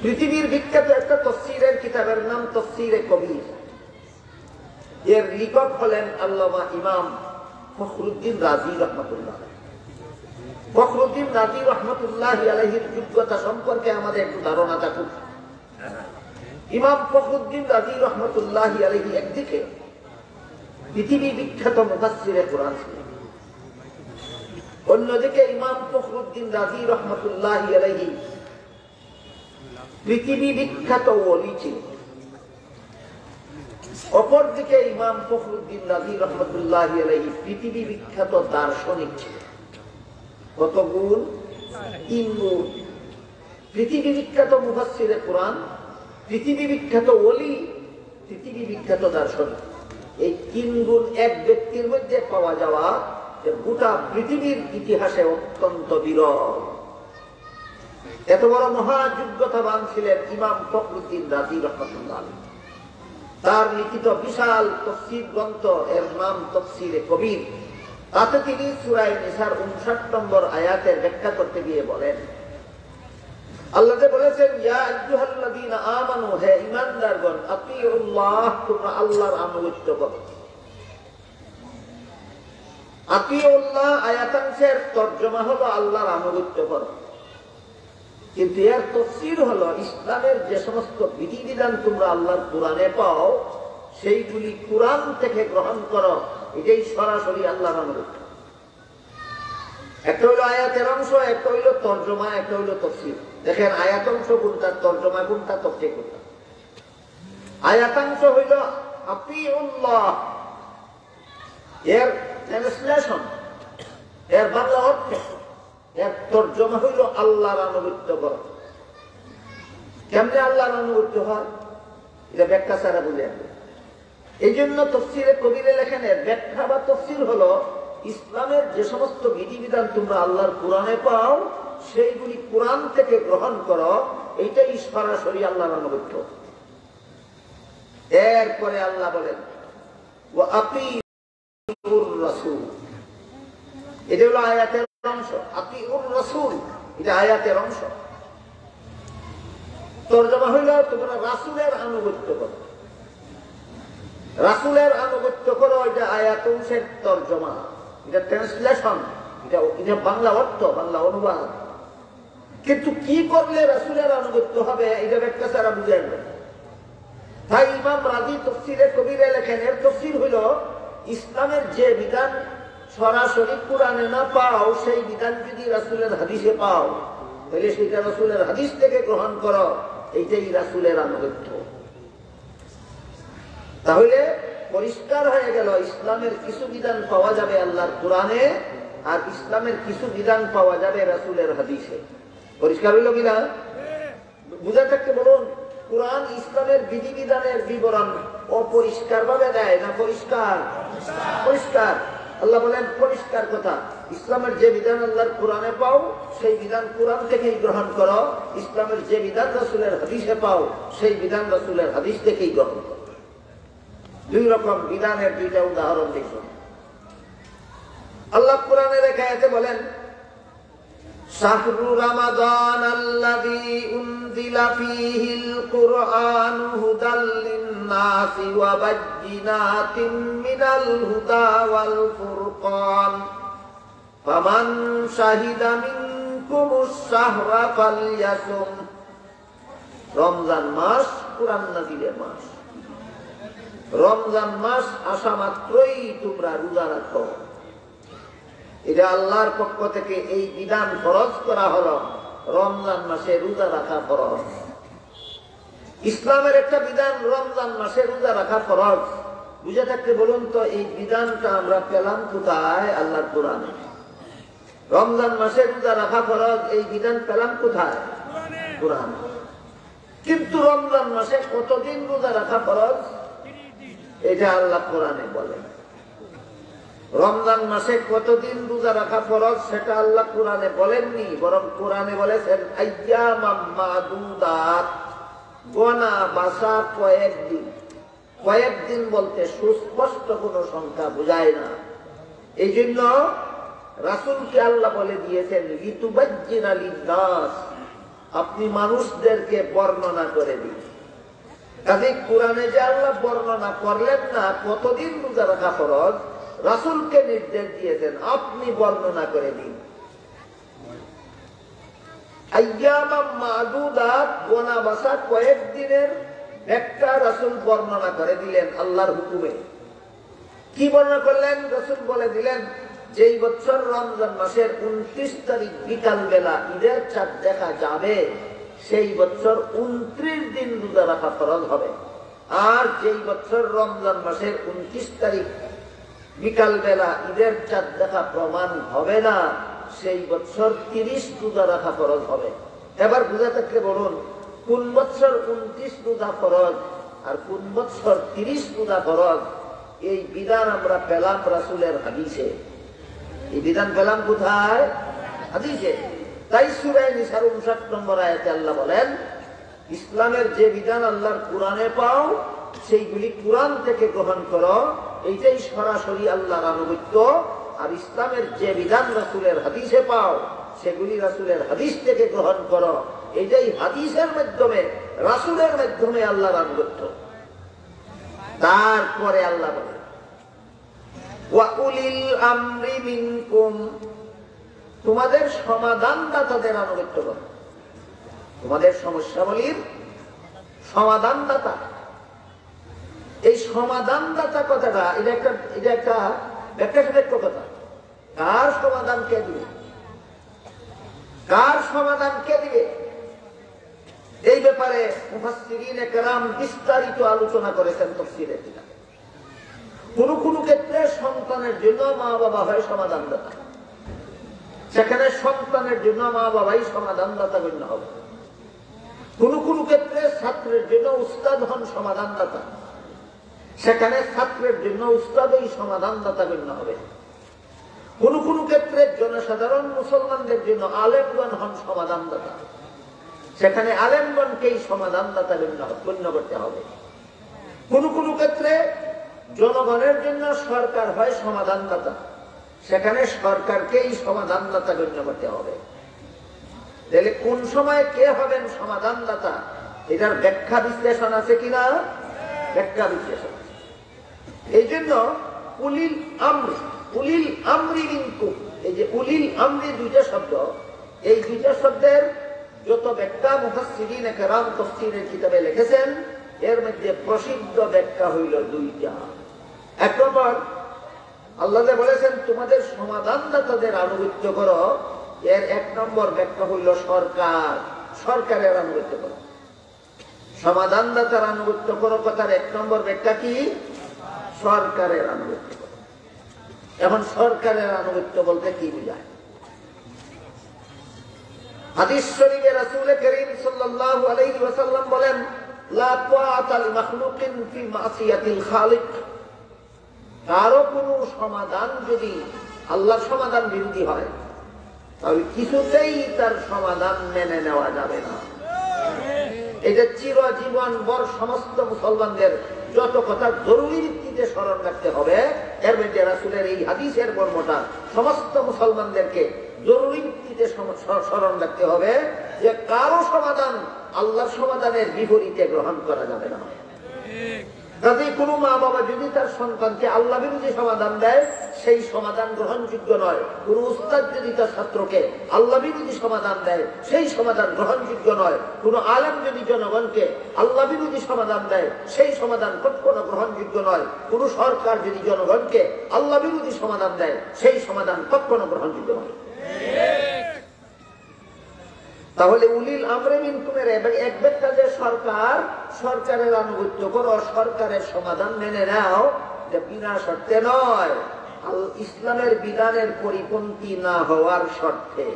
পৃথিবীর বিখ্যাত একটা তাফসীরের কিতাবের নাম তাফসীরে কবির। এর লেখক হলেন আল্লামা ইমাম ফখরুদ্দিন রাজি রাহমাতুল্লাহ। ফখরুদ্দিন রাজি রাহমাতুল্লাহি আলাইহির যোগ্যতা সম্পর্কে আমাদের একটু ধারণা থাকুক। ইমাম ফখরুদ্দিন রাজি রাহমাতুল্লাহি আলাইহি একদিকে পৃথিবী বিখ্যাত মুফাসসিরে কোরআন ছিলেন, অন্যদিকে ইমাম ফখরুদ্দিন রাজি রাহমাতুল্লাহি আলাইহি পৃথিবী বিখ্যাত ওলি ছিলেন। অপরদিকে ইমাম ফখরুদ্দিন রাজি রাহমাতুল্লাহি আলাইহি পৃথিবী বিখ্যাত দার্শনিক ছিলেন। কত গুণ? 3 গুণ। পৃথিবী বিখ্যাত মুফাসসিরে কোরআন, পৃথিবী বিখ্যাত ওলি, পৃথিবী বিখ্যাত দার্শনিক। এই 3 গুণ এক ব্যক্তির মধ্যে পাওয়া যাওয়া গোটা পৃথিবীর ইতিহাসে অত্যন্ত বিরল। এত বড় মহাযোগ্যতাবান ছিলেন ইমাম ফখরুদ্দিন রাজি রাহমাতুল্লাহ। তার লিখিত বিশাল তাফসীর গ্রন্থ, এর নাম তাফসীরে কবির। তাতে তিনি সূরা নিসার 59 নম্বর আয়াতের ব্যাখ্যা করতে গিয়ে বলেন, আল্লাহ যে বলেছেন ইয়া আইয়ুহাল্লাযীনা আমানু, হে ঈমানদারগণ, আতিউল্লাহ, তোমরা আল্লাহর আনুগত্য করো। আতিউল্লাহ আয়াতাংশের তরজমা হলো আল্লাহর আনুগত্য করো। কিন্তু এর তাফসীর হলো ইসলামের যে সমস্ত বিধিবিধান তোমরা আল্লাহর কোরআনে পাও সেইগুলি কোরআন থেকে গ্রহণ করো, এটাই সরাসরি আল্লাহর অনুগত্য। একটা হইল আয়াতের অংশ, একটা হইল তর্জমা, একটা হইল তাফসীর। দেখেন আয়াত অংশ কোনটা, তর্জমা কোনটা, তাফসীর কোনটা। আয়াতাংশ হইল আতিউল্লাহ, এর ট্রান্সলেশন, এর বাংলা অর্থ, এর তর্জমা হইল আল্লাহর আনুগত্য করা। কেমনে আল্লাহর আনুগত্য হয় এটা ব্যাখ্যা ছাড়া বুঝে আসবে। এই জন্য তাফসীরে কবিরে লেখেন এর ব্যাখ্যা বা তাফসীর হলো ইসলামের যে সমস্ত বিধিবিধান তোমরা আল্লাহর কোরআনে পাও সেইগুলি কোরআন থেকে গ্রহণ করো, এইটাই সরাসরি আল্লাহর আনুগত্য। এরপরে আল্লাহ বলেন ওয়া আতিউর রাসূল, এটা হলো আয়াতের অংশ। আতিউর রাসূল এটা আয়াতের অংশ। তরজমা হইল তোমরা রাসূলের আনুগত্য করো, রাসূলের আনুগত্য করো, এটা আয়াত অংশের তরজমা, এটা ট্রান্সলেশন, এটা বাংলা অর্থ, বাংলা অনুবাদ। কিন্তু কি করলে রাসূলের আনুগত্য হবে এটা ব্যাখ্যা ছাড়া বুঝে আসবে। তাই ইমাম রাজি তাফসীরে কবিরে লেখেন এর তাফসীর হইল ইসলামের যে বিধান সরাসরি কোরআনে না পাও সেই বিধান যদি রাসূলের হাদিসে পাও তাহলে সেটা রাসূলের হাদিস থেকে গ্রহণ করো, এইটাই রাসূলের আনুগত্য। তাহলে পরিষ্কার হয়ে গেল ইসলামের কিছু বিধান পাওয়া যাবে আল্লাহর কোরআনে, আর ইসলামের কিছু বিধান পাওয়া যাবে রাসূলের হাদিসে। পরিষ্কার হইল কিনা? বুঝা থাকতে বলুন, কোরআন ইসলামের বিধিবিধানের বিবরণ অপরিষ্কার ভাবে দেয় না পরিষ্কার? পরিষ্কার। আল্লাহ বলেন পরিষ্কার কথা, ইসলামের যে বিধান আল্লাহর কোরআনে পাও সেই বিধান কোরআন থেকেই গ্রহণ করো, ইসলামের যে বিধান রাসূলের হাদিসে পাও সেই বিধান রাসূলের হাদিস থেকেই গ্রহণ করো। দুই রকম বিধানের দুইটা উদাহরণ দেখুন। আল্লাহ কোরআনের এক আয়াতে বলেন শাহরু রমাদান আল্লাযী উনজিলা ফীহিল কুরআনু হুদাল লিন-নাসি ওয়া বায়্যিনাতিন মিনাল হুদা ওয়াল ফুরকান ফামান শাহিদা মিনকুমুশ শাহরা ফালইয়াসুম। রমজান মাস কোরআন নাযিলের মাস। রমজান মাস আসা মাত্রই তোমরা রোজা রাখো। এটা আল্লাহর পক্ষ থেকে এই বিধান ফরজ করা হলো, রমজান মাসে রোজা রাখা ফরজ। ইসলামের একটা বিধান রমজান মাসে রোজা রাখা ফরজ। বুঝে থাকতে বলুন তো এই বিধানটা আমরা পেলাম কোথায়? আল্লাহর কোরআনে। রমজান মাসে রোজা রাখা ফরজ, এই বিধান পেলাম কোথায়? কোরআনে। কিন্তু রমজান মাসে কতদিন রোজা রাখা ফরজ এটা আল্লাহ কোরআনে বলেন। রমজান মাসে কতদিন রোজা রাখা ফরজ সেটা আল্লাহ কোরআনে বলেননি, বরং কোরআনে বলেছেন আইয়ামাম মাদুদাত, গোনা বাসা কয়েকদিন। কয়েকদিন বলতে সুস্পষ্ট কোনো সংখ্যা বোঝায় না। এই জন্য রাসূলকে আল্লাহ বলে দিয়েছেন লিতুবাজ্জিনা লিন-নাস, আপনি মানুষদেরকে বর্ণনা করে দিন। কাজে কোরআনে যে আল্লাহ বর্ণনা করলেন না কতদিন রোজা রাখা ফরজ, রাসূলকে নির্দেশ দিয়েছেন আপনি বর্ণনা করে দিন। আইয়ামাম মাদুদাত, গোনা বাসা কয়েকদিনের একটা রাসূল বর্ণনা করে দিলেন আল্লাহর হুকুমে। কি বর্ণনা করলেন? রাসূল বলে দিলেন যেই বছর রমজান মাসের 29 তারিখ বিকাল বেলা ঈদের চাঁদ দেখা যাবে সেই বছর 29 দিন রোজা রাখা ফরজ হবে। আর যেই বছর রমজান মাসের 29 তারিখ বিকাল বেলা ঈদের চাঁদ দেখা প্রমাণ হবে না সেই বছর 30 রোজা রাখা ফরজ হবে। এবার বুঝা থাকলে বলুন কোন বছর 29 রোজা ফরজ আর কোন বছর 30 রোজা ফরজ? এই বিধান আমরা পেলাম রাসূলের হাদিসে। এই বিধান পেলাম কোথায়? হাদিসে। তাই সূরা নিসার 59 নম্বর আয়াতে আল্লাহ বলেন ইসলামের যে বিধান আল্লাহর কোরআনে পাও সেইগুলি কোরআন থেকে গ্রহণ করো, এইটাই সরাসরি আল্লাহর আনুগত্য। আর ইসলামের যে বিধান রাসূলের হাদিসে পাও সেগুলি রাসূলের হাদিস থেকে গ্রহণ করো, এইটাই হাদিসের মাধ্যমে রাসূলের মাধ্যমে আল্লাহর আনুগত্য। তারপরে আল্লাহ বলেন ওয়া উলিল আমরি মিনকুম, তোমাদের সমাধানদাতাদের আনুগত্য করো। তোমাদের সমস্যাবলীর সমাধানদাতা। এই সমাধানদাতা কথাটা এটা একটা ব্যাখ্যা সাপেক্ষ কথা। কার সমাধান কে দিবে, কার সমাধান কে দিবে, এই ব্যাপারে মুফাসসিরিনে কেরাম বিস্তারিত আলোচনা করেছেন তাফসীরে কিতাবে। কোন ক্ষেত্রে সন্তানের জন্য মা বাবা হয় সমাধানদাতা, সেখানে সন্তানের জন্য মা বাবাই সমাধানদাতা গণ্য হবে। কোন ক্ষেত্রে ছাত্রের জন্য উস্তাদ হন সমাধানদাতা, সেখানে ছাত্রের জন্য উস্তাদই সমাধানদাতা গণ্য হবে। কোন ক্ষেত্রে জনসাধারণ মুসলমানদের জন্য আলেমগণ হন সমাধানদাতা, সেখানে আলেমগণকেই সমাধানদাতা গণ্য করতে হবে। কোন ক্ষেত্রে জনগণের জন্য সরকার হয় সমাধানদাতা, সেখানে সরকারকেই সমাধানদাতা গণ্য করতে হবে। তাহলে কোন সময় কে হবেন সমাধানদাতা, এটার ব্যাখ্যা বিশ্লেষণ আছে কিনা? ব্যাখ্যা বিশ্লেষণ। এই জন্য উলিল আমরি মিনকুম, এই যে উলিল আমরি দুইটা শব্দ, এই দুইটা শব্দের যত ব্যাখ্যা মুফাসসিরিনে কেরাম তাফসীরের কিতাবে লিখেছেন, এর মধ্যে প্রসিদ্ধ ব্যাখ্যা হইল দুইটা। এক নম্বর, আল্লাহ বলেছেন তোমাদের সমাধানদাতাদের আনুগত্য করো, এর এক নম্বর ব্যাখ্যা হইল সরকারের আনুগত্য করো। সমাধানদাতার আনুগত্য করো কথার এক নম্বর ব্যাখ্যা কি? সরকারের আনুগত্য করো। এখন সরকারের আনুগত্য বলতে কি বোঝায়? হাদিস শরীফে রাসূল করিম সাল্লাল্লাহু আলাইহি ওয়াসাল্লাম বলেন, লা তাআতা লিমাখলুকিন ফি মাসিয়াতিল খালিক। কারো কোনো সমাধান যদি আল্লাহর সমাধান বিরোধী হয়, তাহলে কিছুতেই তার সমাধান মেনে নেওয়া যাবে না। এটা চিরজীবন বর সমস্ত মুসলমানদের যত কথা জরুরি ভিত্তিতে স্মরণ রাখতে হবে, এর মধ্যে রাসূলের এই হাদিসের মর্মটা সমস্ত মুসলমানদেরকে জরুরি ভিত্তিতে স্মরণ রাখতে হবে যে কারো সমাধান আল্লাহর সমাধানের বিপরীতে গ্রহণ করা যাবে না। কাজে কোনো মা বাবা যদি তার সন্তানকে আল্লাহ বিরোধী সমাধান দেয়, সেই সমাধান গ্রহণযোগ্য নয়। কোন উস্তাদ যদি তার ছাত্রকে আল্লাহ বিরোধী সমাধান দেয়, সেই সমাধান গ্রহণযোগ্য নয়। কোন আলেম যদি জনগণকে আল্লাহ বিরোধী সমাধান দেয়, সেই সমাধান কখনো গ্রহণযোগ্য নয়। কোন সরকার যদি জনগণকে আল্লাহ বিরোধী সমাধান দেয়, সেই সমাধান কখনো গ্রহণযোগ্য নয়। তাহলে উলিল আমরে মিনকুমের এক ব্যাখ্যা যে সরকারের আনুগত্য করো, সরকারের সমাধান মেনে নাও, এটা বিনা শর্তে নয়, ইসলামের বিধানের পরিপন্থী না হওয়ার শর্তে।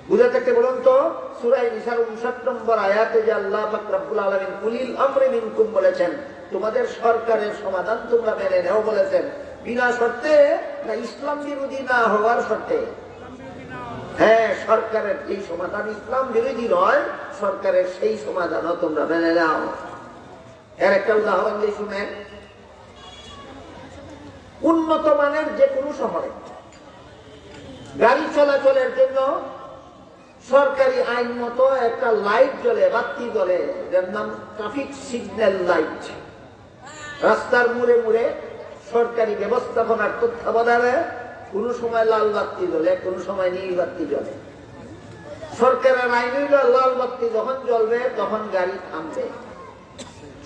বুঝে থাকতে বলুন তো, সূরা নিসার 59 নম্বর আয়াতে যে আল্লাহ পাক রব্বুল আলামিন উলিল আমরে মিনকুম বলেছেন, তোমাদের সরকারের সমাধান তোমরা মেনে নাও বলেছেন, বিনা শর্তে না ইসলাম বিরোধী না হওয়ার শর্তে? হ্যাঁ, সরকারের এই সমাধান ইসলাম বিরোধী নয়, সরকারের সেই সমাধানও তোমরা মেনে নাও। এর একটা উদাহরণ দিয়ে শুনেন। উন্নত মানের যে কোনো শহরে গাড়ি চলাচলের জন্য সরকারি আইন মতো একটা লাইট জ্বলে, বাতি জ্বলে, যার নাম ট্রাফিক সিগন্যাল লাইট। রাস্তার মোড়ে মোড়ে সরকারি ব্যবস্থাপনার তত্ত্বাবধানে কোন সময় লাল বাতি জ্বলে, কোন সময় নীল বাতি জ্বলে। সরকারের আইন হইল লাল বাতি যখন জ্বলবে তখন গাড়ি থামবে,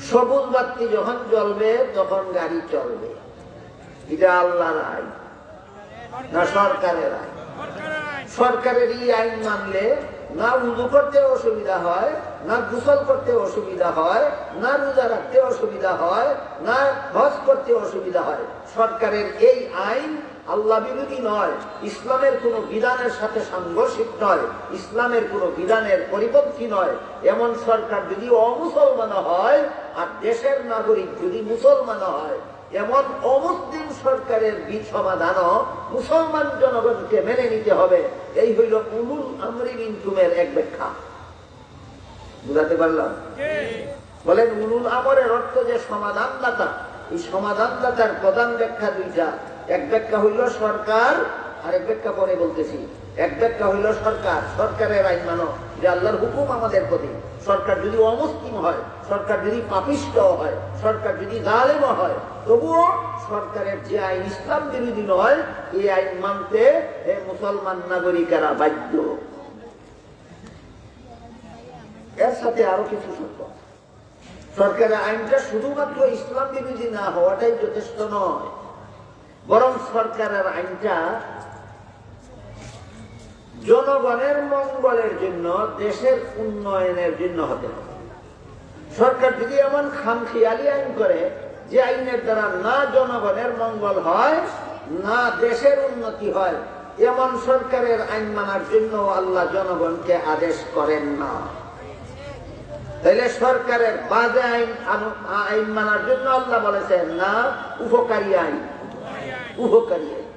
সবুজ বাতি যখন জ্বলবে তখন গাড়ি চলবে। এটা আল্লাহর আইন না সরকারের আইন? সরকারের এই আইন মানলে না উযু করতে অসুবিধা হয়, না গোসল করতে অসুবিধা হয়, না রোজা রাখতে অসুবিধা হয়, না হজ করতে অসুবিধা হয়। সরকারের এই আইন আল্লাহ বিরোধী নয়, ইসলামের কোন বিধানের সাথে সাংঘর্ষিক নয়, ইসলামের কোন বিধানের পরিপন্থী নয়। এমন সরকার যদি অমুসলমান হয় আর দেশের নাগরিক যদি মুসলমান হয়, এমন অমুসলিম সরকারের সমাধানও মুসলমান জনগণকে মেনে নিতে হবে। এই হইল উলুল আমরি মিনকুমের এক ব্যাখ্যা। বুঝাতে পারলাম? বলেন উলুল আমরের অর্থ যে সমাধানদাতা, এই সমাধানদাতার প্রধান ব্যাখ্যা দুইটা। এক ব্যাখ্যা হইল সরকার, আর এক ব্যাখ্যা পরে বলতেছি। এক ব্যাখ্যা হইল সরকারের আইন মানো, যে আল্লাহর হুকুম আমাদের প্রতি। সরকার যদি অমুসলিম হয়, সরকার যদি পাপিষ্ট হয়, সরকার যদি জালেম হয়, তবুও সরকারের যে আইন ইসলাম বিরোধী নয়, এই আইন মানতে মুসলমান নাগরিকেরা বাধ্য। সাথে আরো কিছু শর্ত। সরকারের আইনটা শুধুমাত্র ইসলাম বিরোধী না হওয়াটাই যথেষ্ট নয়, বরং সরকারের আইনটা জনগণের মঙ্গলের জন্য, দেশের উন্নয়নের জন্য হতে হবে। সরকার যদি এমন খামখেয়ালি আইন করে যে আইনের দ্বারা না জনগণের মঙ্গল হয়, না দেশের উন্নতি হয়, এমন সরকারের আইন মানার জন্য আল্লাহ জনগণকে আদেশ করেন না। তাইলে সরকারের বাজে আইন মানার জন্য আল্লাহ বলেছেন না, উপকারী আইন, উপকারী আইন।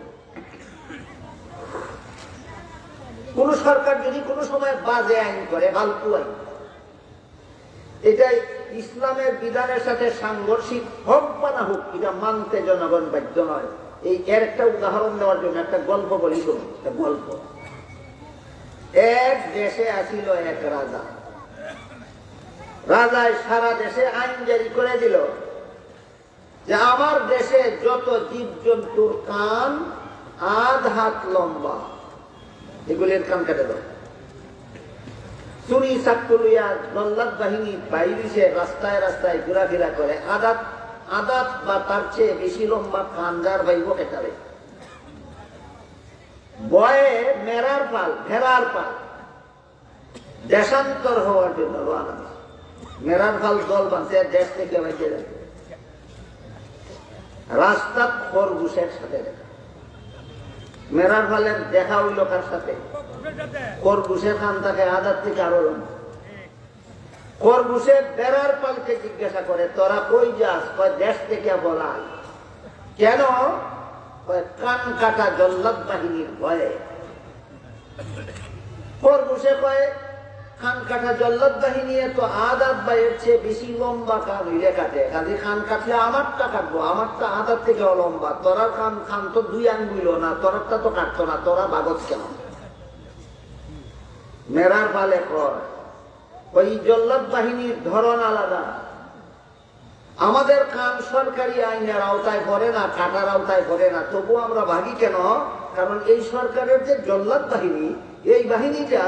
কোন সরকার যদি কোনো সময় বাজে আইন করে, ফালতু আইন, এটাই ইসলামের বিধানের সাথে সাংঘর্ষিক হোক বা না হোক, এটা মানতে জনগণ বাধ্য নয়। এর একটা উদাহরণ দেওয়ার জন্য একটা গল্প বলি, শুনুন। একটা গল্প। এক দেশে আসিল এক রাজা। রাজায় সারা দেশে আইন জারি করে দিল যে আমার দেশে যত জীবজন্তুর কান 8 হাত লম্বা, এগুলির কান কেটে দাও। চুরি চাকুলিয়া জল্লাদ বাহিনী বাইরে রাস্তায় রাস্তায় ঘোরাফেরা করে, আদাত বা তার চেয়ে বেশি লম্বা কান যার ভাইব কেটাবে। বয়ে মেরার পাল, ভেড়ার পাল দেশান্তর হওয়ার জন্য রওনা। মেরার পাল দল বাঁধে দেশ থেকে বাইরে যাবে। রাস্তা খরগোশের সাথে দেখা। মেরার ফালের দেখা হইল কার সাথে? খরগোশের খান থাকে আদার থেকে আরো লম্বা। খরগোশের বেড়ার পালকে জিজ্ঞাসা করে, তোরা কই যাস? কয় দেশ থেকে বলাই। কেন? কান কাটা জল্লাদ বাহিনীর ভয়ে। খরগোশে কয় খান কাটা জল্লাদ বাহিনী তো আদাত বাইয়ের চেয়ে বেশি লম্বা কান হইলে কাটে, কাজে খান কাটলে আমারটা কাটবো, আমারটা আদার থেকে লম্বা। তোরা খান তো 2 আঙ্গুল না, তোরারটা তো কাটতো না, তোরা বাগজ কেন? মেরার ফালে কর ওই জল্লাদ বাহিনীর ধরন আলাদা। আমাদের কান সরকারি আইনের আওতায় পড়ে না, কাটার আওতায় পড়ে না, তবু আমরা ভাগি কেন? কারণ এই সরকারের যে জল্লাদ বাহিনী, এই বাহিনীটা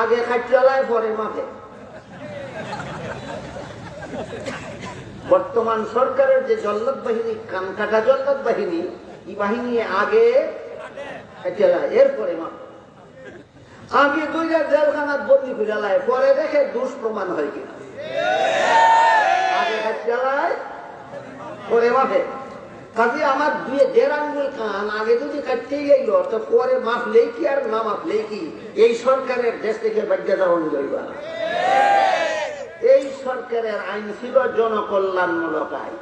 আগে খাটলায় পরে মাঠে। বর্তমান সরকারের যে জল্লাদ বাহিনী, কান কাটা জল্লাদ বাহিনী, এই বাহিনী আগে খাটলায়, এরপরে মাঠে। আগে 2 জেলখানাত বদলি ফিরালায়, পরে দেখে দুষ্প্রমাণ হয় কিনা। আগে খাটলায় পরে মাঠে। কাজে আমার 2.5 আঙ্গুল কান আগে যদি কাটতেই গেল, তো পরে মাপলেই কি আর না মাপলেই কি? এই সরকারের দেশ থেকে বাধ্যতাবন্ধ হইবা। এই সরকারের আইন ছিল জনকল্যাণমূলক আইন,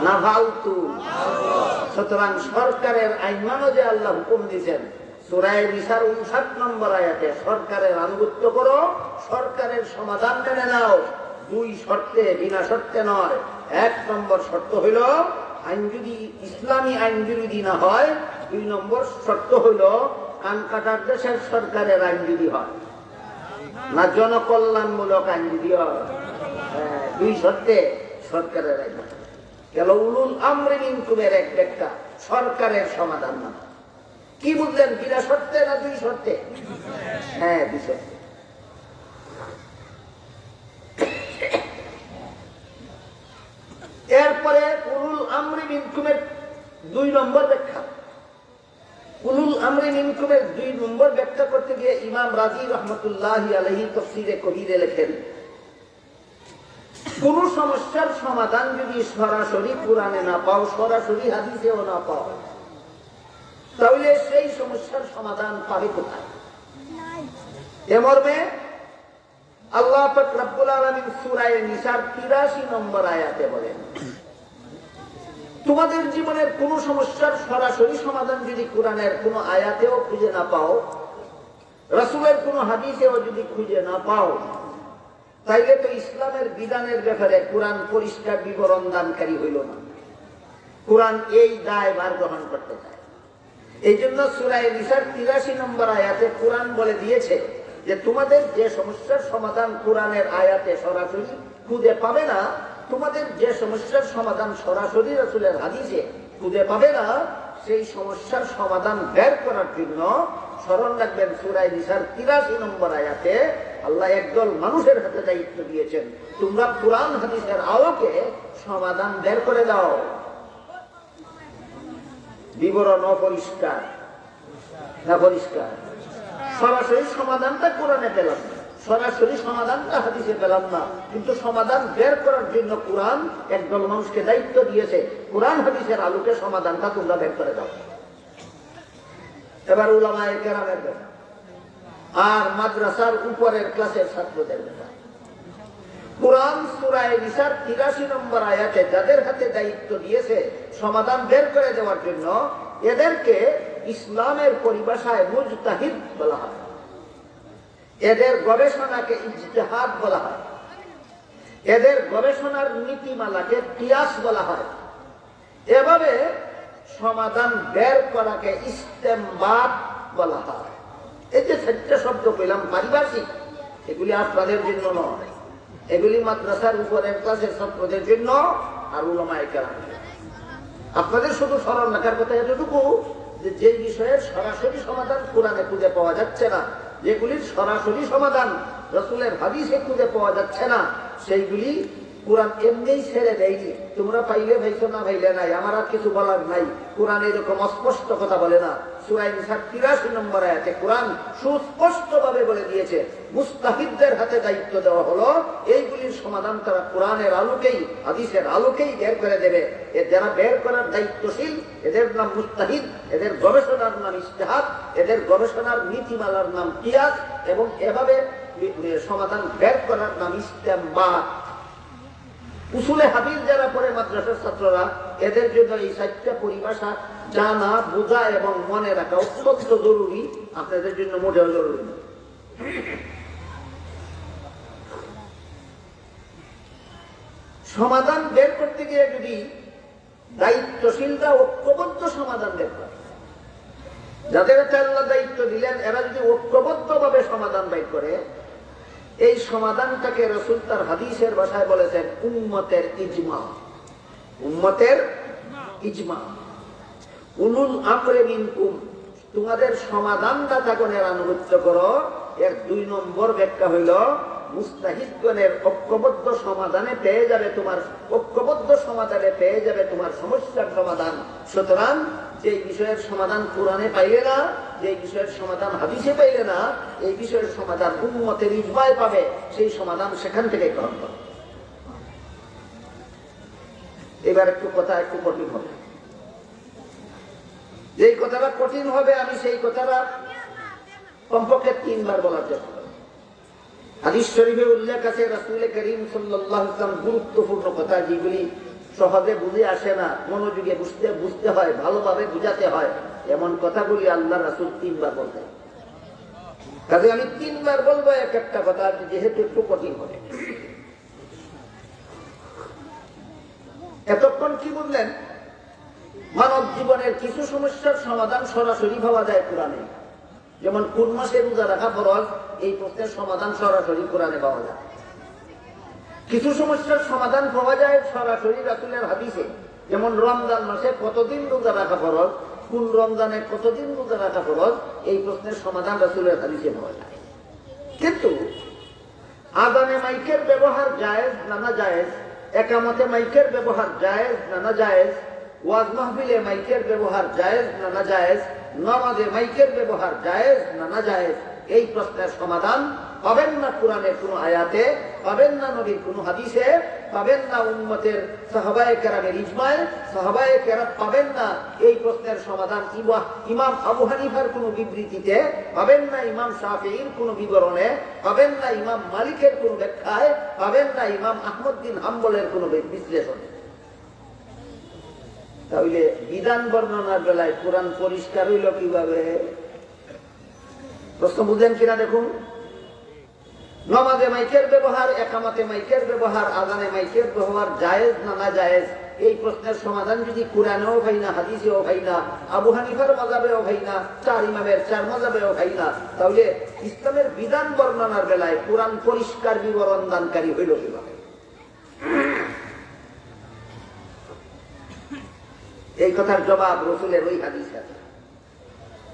না ফালতু। সুতরাং সরকারের আইন মানো যে আল্লাহ হুকুম দিয়েছেন সূরা নিসার 59 নম্বর আয়াতে, সরকারের আনুগত্য করো, সরকারের সমাধান মেনে নাও। 2 শর্তে, বিনা শর্তে নয়। 1 নম্বর শর্ত হইল আইন যদি ইসলামী আইন বিরোধী না হয়। 2 নম্বর শর্ত হইল কান কাটার দেশের সরকারের আইন যদি হয়, না জনকল্যাণমূলক আইন যদি হয়। 2 শর্তে সরকারের আইন। গেল উলুল আমরি মিনকুমের এক ব্যাখ্যা, সরকারের সমাধান না। কি বুঝলেন? বিনা শর্তে না 2 শর্তে? হ্যাঁ, 2 শর্তে। এরপরে উলুল আমরি মিনকুমের 2 নম্বর ব্যাখ্যা। উলুল আমরি মিনকুমের 2 নম্বর ব্যাখ্যা করতে গিয়ে ইমাম রাজি রহমতুল্লাহি আলাইহি তাফসীরে কবিরে লেখেন, কোন সমস্যার সমাধান যদি সরাসরি কোরআনে না পাও, সরাসরি হাদিসেও না পাও, তাহলে সেই সমস্যার সমাধান পাবে কোথায়? এ মর্মে আল্লাহ পাক রব্বুল আলামিন সূরা নিসার 83 নম্বর আয়াতে বলেন, তোমাদের জীবনের কোন সমস্যার সরাসরি সমাধান যদি কোরআনের কোন আয়াতেও খুঁজে না পাও, রাসূলের কোন হাদিসেও যদি খুঁজে না পাও, তাইলে তো ইসলামের বিধানের ব্যাপারে কোরআন পরিষ্কার বিবরণ দানকারী হইল না। কোরআন এই দায়ভার গ্রহণ করতে চায়। এই জন্য সূরা নিসার 83 নম্বর আয়াতে কোরআন বলে দিয়েছে যে তোমাদের যে সমস্যার সমাধান কোরআনের আয়াতে সরাসরি খুঁজে পাবে না, তোমাদের যে সমস্যার সমাধান সরাসরি রাসূলের হাদিসে খুঁজে পাবে না, সেই সমস্যার সমাধান বের করার জন্য স্মরণ রাখবেন সূরা নিসার 83 নম্বর আয়াতে আল্লাহ একদল মানুষের হাতে দায়িত্ব দিয়েছেন, তোমরা কোরআন হাদিসের আলোকে সমাধান বের করে দাও। বিবরণ অপরিষ্কার না পরিষ্কার? সরাসরি সমাধানটা কোরআনে পেলাম না, সরাসরি সমাধানটা হাদিসে পেলাম না, কিন্তু সমাধান বের করার জন্য কোরআন একদল মানুষকে দায়িত্ব দিয়েছে, কোরআন হাদিসের আলোকে সমাধানটা তোমরা বের করে দাও। এবার উলামায়ে কেরামের ব্যাপার আর মাদ্রাসার উপরের ক্লাসের ছাত্রদের ব্যাপার। কোরআন সূরা নিসার ৮৩ নম্বর আয়াতে যাদের হাতে দায়িত্ব দিয়েছে সমাধান বের করে দেওয়ার জন্য, এদেরকে ইসলামের পরিভাষায় মুজতাহিদ বলা হয়, এদের গবেষণাকে ইজতিহাদ বলা হয়, এদের গবেষণার নীতিমালাকে কিয়াস বলা হয়। এভাবে সমাধান বের করাকে ইস্তেমবাত বলা হয়। এই যে ৪টা শব্দ পেলাম পারিভাষিক, এগুলি আপনাদের জন্য নয়, এগুলি মাদ্রাসার উপরের ক্লাসের ছাত্রদের জন্য আর উলামায়ে কেরামের। আপনাদের শুধু স্মরণ রাখার কথা এতটুকু যে যে বিষয়ের সরাসরি সমাধান কোরআনে খুঁজে পাওয়া যাচ্ছে না, যেগুলির সরাসরি সমাধান রাসূলের হাদিসে খুঁজে পাওয়া যাচ্ছে না, সেইগুলি কোরআন এমনিই ছেড়ে দেয়নি। তোমরা পাইলে ভাইছো না ভাইলে নাই, আমার আর কিছু বলার নাই। কোরআন এরকম অস্পষ্ট কথা বলে না। সূরা নিসার ৮৩ নম্বর আয়াতে কোরআন সুস্পষ্ট ভাবে বলে দিয়েছে, মুস্তাহিদদের হাতে দায়িত্ব দেওয়া হলো, এইগুলির সমাধান তারা কোরআনের আলোকেই হাদিসের আলোকেই বের করে দেবে। যারা বের করার দায়িত্বশীল এদের নাম মুস্তাহিদ, এদের গবেষণার নাম ইজতিহাদ, এদের গবেষণার নীতিমালার নাম কিয়াস, এবং এভাবে সমাধান বের করার নাম ইস্তেমবাত। উসুলে হাদিস যারা পড়ে মাদ্রাসার ছাত্ররা, এদের জন্য এই ৪টা পরিভাষা জানা, বোঝা এবং মনে রাখা অত্যন্ত জরুরি, আপনাদের জন্য মোটেও জরুরি না। সমাধান বের করতে গিয়ে যদি দায়িত্বশীলরা ঐক্যবদ্ধ সমাধান বের করে, যাদের আল্লাহ দায়িত্ব দিলেন এরা যদি ঐক্যবদ্ধ ভাবে সমাধান বের করে, এই সমাধানটাকে রাসূল তার হাদিসের ভাষায় বলেছেন উম্মতের ইজমা। উম্মতের ইজমা। উলুল আমরে মিনকুম, তোমাদের সমাধানদাতাগণের আনুগত্য করো। এর ২ নম্বর ব্যাখ্যা হইল মুস্তাহিদগণের ঐক্যবদ্ধ সমাধানে পেয়ে যাবে তোমার, ঐক্যবদ্ধ সমাধানে পেয়ে যাবে তোমার সমস্যার সমাধান। সুতরাং যে বিষয়ের সমাধান কোরআনে পাইলে না, যে বিষয়ের সমাধান হাদিসে পাইলে না, এই বিষয়ের সমাধান উম্মতের ইজমায় পাবে, সেই সমাধান সেখান থেকে গ্রহণ করো। এবার একটু কথা একটু কঠিন হবে, যেই কথাটা কঠিন হবে আমি সেই কথাটা কমপক্ষে ৩ বার বলার চেষ্টা করব। হাদিস শরীফে উল্লেখ আছে রাসূল করিম সাল্লাল্লাহু আলাইহি ওয়াসাল্লাম গুরুত্বপূর্ণ কথা, যেগুলি সহজে বুঝে আসে না, মনোযোগে বুঝতে হয়, ভালোভাবে বুঝাতে হয়, এমন কথাগুলি আল্লাহ রাসূল ৩ বার বলতেন। কাজে আমি ৩ বার বলবো এক একটা কথা, যেহেতু একটু কঠিন হবে। এতক্ষণ কি বললেন? মানব জীবনের কিছু সমস্যার সমাধান সরাসরি পাওয়া যায় কোরআনে, যেমন কোন মাসে রোজা রাখা ফরজ, এই প্রশ্নের সমাধান সরাসরি কোরআনে পাওয়া যায়। কিছু সমস্যার সমাধান পাওয়া যায় সরাসরি রাসূলের হাদিসে, যেমন রমজান মাসে কতদিন রোজা রাখা ফরজ, কোন রমজানে কতদিন রোজা রাখা ফরজ, এই প্রশ্নের সমাধান রাসূলের হাদিসে পাওয়া যায়। কিন্তু আযানে মাইকের ব্যবহার জায়েজ না না জায়েজ, একামতে মাইকের ব্যবহার জায়েজ না না জায়েজ, ওয়াজ মাহফিলে মাইকের ব্যবহার জায়েজ না না জায়েজ, নামাজে মাইকের ব্যবহার জায়েজ না না জায়েজ, এই প্রশ্নের সমাধান পাবেন না কোরআনের কোন আয়াতে, পাবেন না নবীর কোন হাদিসে, পাবেন না উম্মতের সাহাবায়ে কেরামের ইজমায়, সাহাবায়ে কেরাম পাবেন না এই প্রশ্নের সমাধান ইমাম আবু হানিফার কোন বিবৃতিতে, পাবেন না ইমাম শাফিঈর কোন বিবরণে, পাবেন না ইমাম মালিকের কোন ব্যাখ্যায়, পাবেন না ইমাম আহমদ বিন হাম্বলের কোন বিশ্লেষণে। তাহলে বিধান বর্ণনার বেলায় কোরআন পরিষ্কার হইল কিভাবে? প্রশ্ন বুঝলেন কিনা দেখুন। নামাজে মাইকের ব্যবহার, একামতে মাইকের ব্যবহার, আযানে মাইকের ব্যবহার জায়েজ না না জায়েজ, এই প্রশ্নের সমাধান যদি কোরআনেও ভাই না, হাদিসেও ভাই না, আবু হানিফার মাযহাবেও ভাই না, ৪ ইমামের ৪ মাযহাবেও ভাই না, তাহলে ইসলামের বিধান বর্ণনার বেলায় কোরআন পরিষ্কার বিবরণ দানকারী হইল কিভাবে? এই কথার জবাব রাসূলের ওই হাদিস আছে,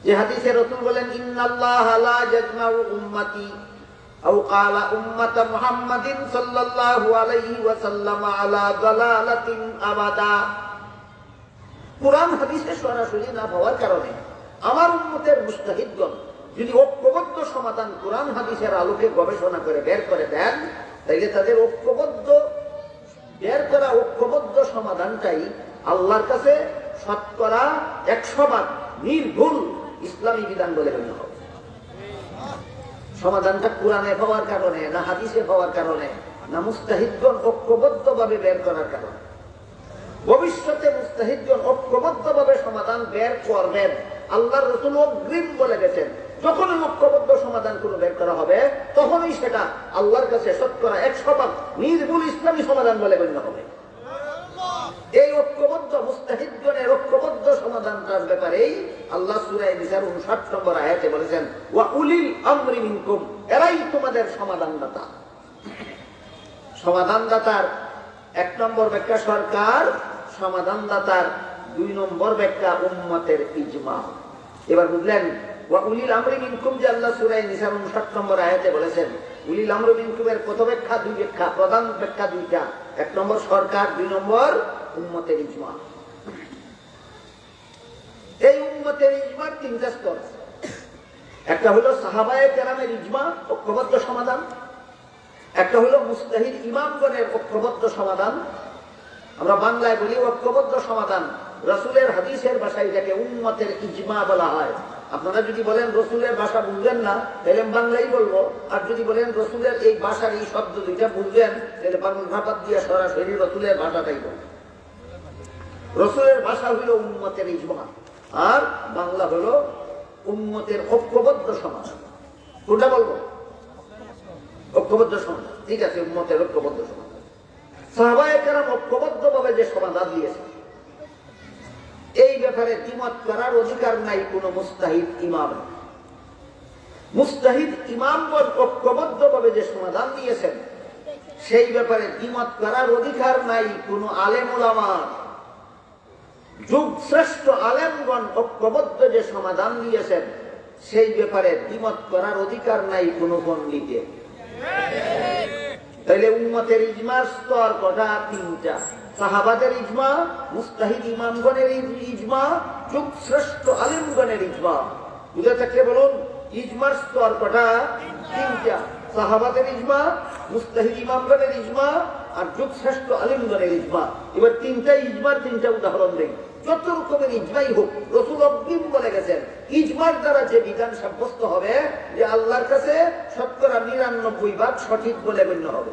যে হাদিসে রাসূল বলেন ইন্নাল্লাহা লা ইয়াজমাউ উম্মতি আও ক্বালা উম্মাত মুহাম্মাদিন সাল্লাল্লাহু আলাইহি ওয়াসাল্লাম আলা দালালাতিন আবাদা। কুরআন হাদিসে সরাসরি না হওয়ার কারণে আমার উম্মতের মুজতাহিদগণ যদি ঐক্যবদ্ধ সমাধান কুরআন হাদিসের আলোকে গবেষণা করে বের করে দেন, তাইলে তাদের বের করা ঐক্যবদ্ধ সমাধানটাই আল্লাহর কাছে শতকরা 100% নির্ভুল ইসলামী বিধান বলে গণ্য হবে। সমাধানটা কোরআনে পাওয়ার কারণে, না হাদিসে পাওয়ার কারণে, না মুজতাহিদগণ ঐক্যবদ্ধ ভাবে বের করার কারণে। ভবিষ্যতে মুজতাহিদগণ ঐক্যবদ্ধ ভাবে সমাধান বের করবেন। আল্লাহর রাসূল অগ্রিম বলে গেছেন, যখনই ঐক্যবদ্ধ সমাধান কোনো বের করা হবে, তখনই সেটা আল্লাহর কাছে শতকরা 100% নির্ভুল ইসলামী সমাধান বলে গণ্য হবে। এই ঐক্যবদ্ধ মুজতাহিদগণের ঐক্যবদ্ধ সমাধানটার ব্যাপারেই আল্লাহ সূরা নিসার 59 নম্বর আয়াতে বলেছেন, ওয়া উলিল আমরি মিনকুম, এরাই তোমাদের সমাধানদাতা। সমাধানদাতার 1 নম্বর ব্যাখ্যা সরকার, সমাধানদাতার 2 নম্বর ব্যাখ্যা উম্মতের ইজমা। এবার বুঝলেন ওয়া উলিল আমরি মিনকুম যে আল্লাহ সূরা নিসার 59 নম্বর আয়াতে বলেছেন, উলিল আমরি মিনকুমের প্রথম ব্যাখ্যা, 2 ব্যাখ্যা, প্রধান ব্যাখ্যা 2টা। 1 নম্বর সরকার, 2 নম্বর উম্মতের ইজমা। এই উম্মতের ইজমার 3টা স্তর। একটা হলো সাহাবায়ে কেরামের ইজমা, ঐক্যবদ্ধ সমাধান। একটা হলো মুজতাহিদ ইমামগণের ঐক্যবদ্ধ সমাধান। আমরা বাংলায় বলি ঐক্যবদ্ধ সমাধান, রাসূলের হাদিসের ভাষায় এটাকে উম্মতের ইজমা বলা হয়। আপনারা যদি বলেন রসুলের ভাষা বুঝবেন না, তাহলে বাংলাই বলবো। আর যদি বলেন রসুলের এই ভাষার এই শব্দ দুইটা বুঝবেন, তাহলে বাংলা দিয়ে সরাসরি রসুলের ভাষাটাই বলবো। রসুলের ভাষা হইল উম্মতের ইজমা, আর বাংলা হলো উম্মতের ঐক্যবদ্ধ সমাধান। কোনটা বলবো? ঐক্যবদ্ধ সমাধান। ঠিক আছে, উম্মতের ঐক্যবদ্ধ সমাধান। সাহাবায়ে কেরাম ঐক্যবদ্ধ ভাবে যে সমাধান দিয়েছে, এই ব্যাপারে দ্বিমত করার অধিকার নাই কোন মুজতাহিদ ইমাম। মুজতাহিদ ইমামগণ ঐক্যবদ্ধ ভাবে যে সমাধান দিয়েছেন, সেই ব্যাপারে দ্বিমত করার অধিকার নাই কোন আলেম উলামার। যুগ শ্রেষ্ঠ আলেমগণ ঐক্যবদ্ধ যে সমাধান দিয়েছেন, সেই ব্যাপারে দ্বিমত করার অধিকার নাই কোন পণ্ডিতের। তাইলে উম্মতের ইজমার স্তর কটা? 3টা। সাহাবাদের ইজমা, মুজতাহিদ ইমামগণের ইজমা, যুগ শ্রেষ্ঠ আলেমগণের ইজমা। বুঝে থাকলে বলুন, ইজমার স্তর কটা? 3টা। সাহাবাদের ইজমা, মুজতাহিদ ইমামগণের ইজমা, আর যুগ শ্রেষ্ঠ আলেমগণের ইজমা। এবার 3টা ইজমার 3টা উদাহরণ দেই। যত রকমের ইজমাই হোক, রাসূল অগ্রিম বলে গেছেন, ইজমার দ্বারা যে বিধান সাব্যস্ত হবে যে আল্লাহর কাছে শতকরা 99% সঠিক বলে গণ্য হবে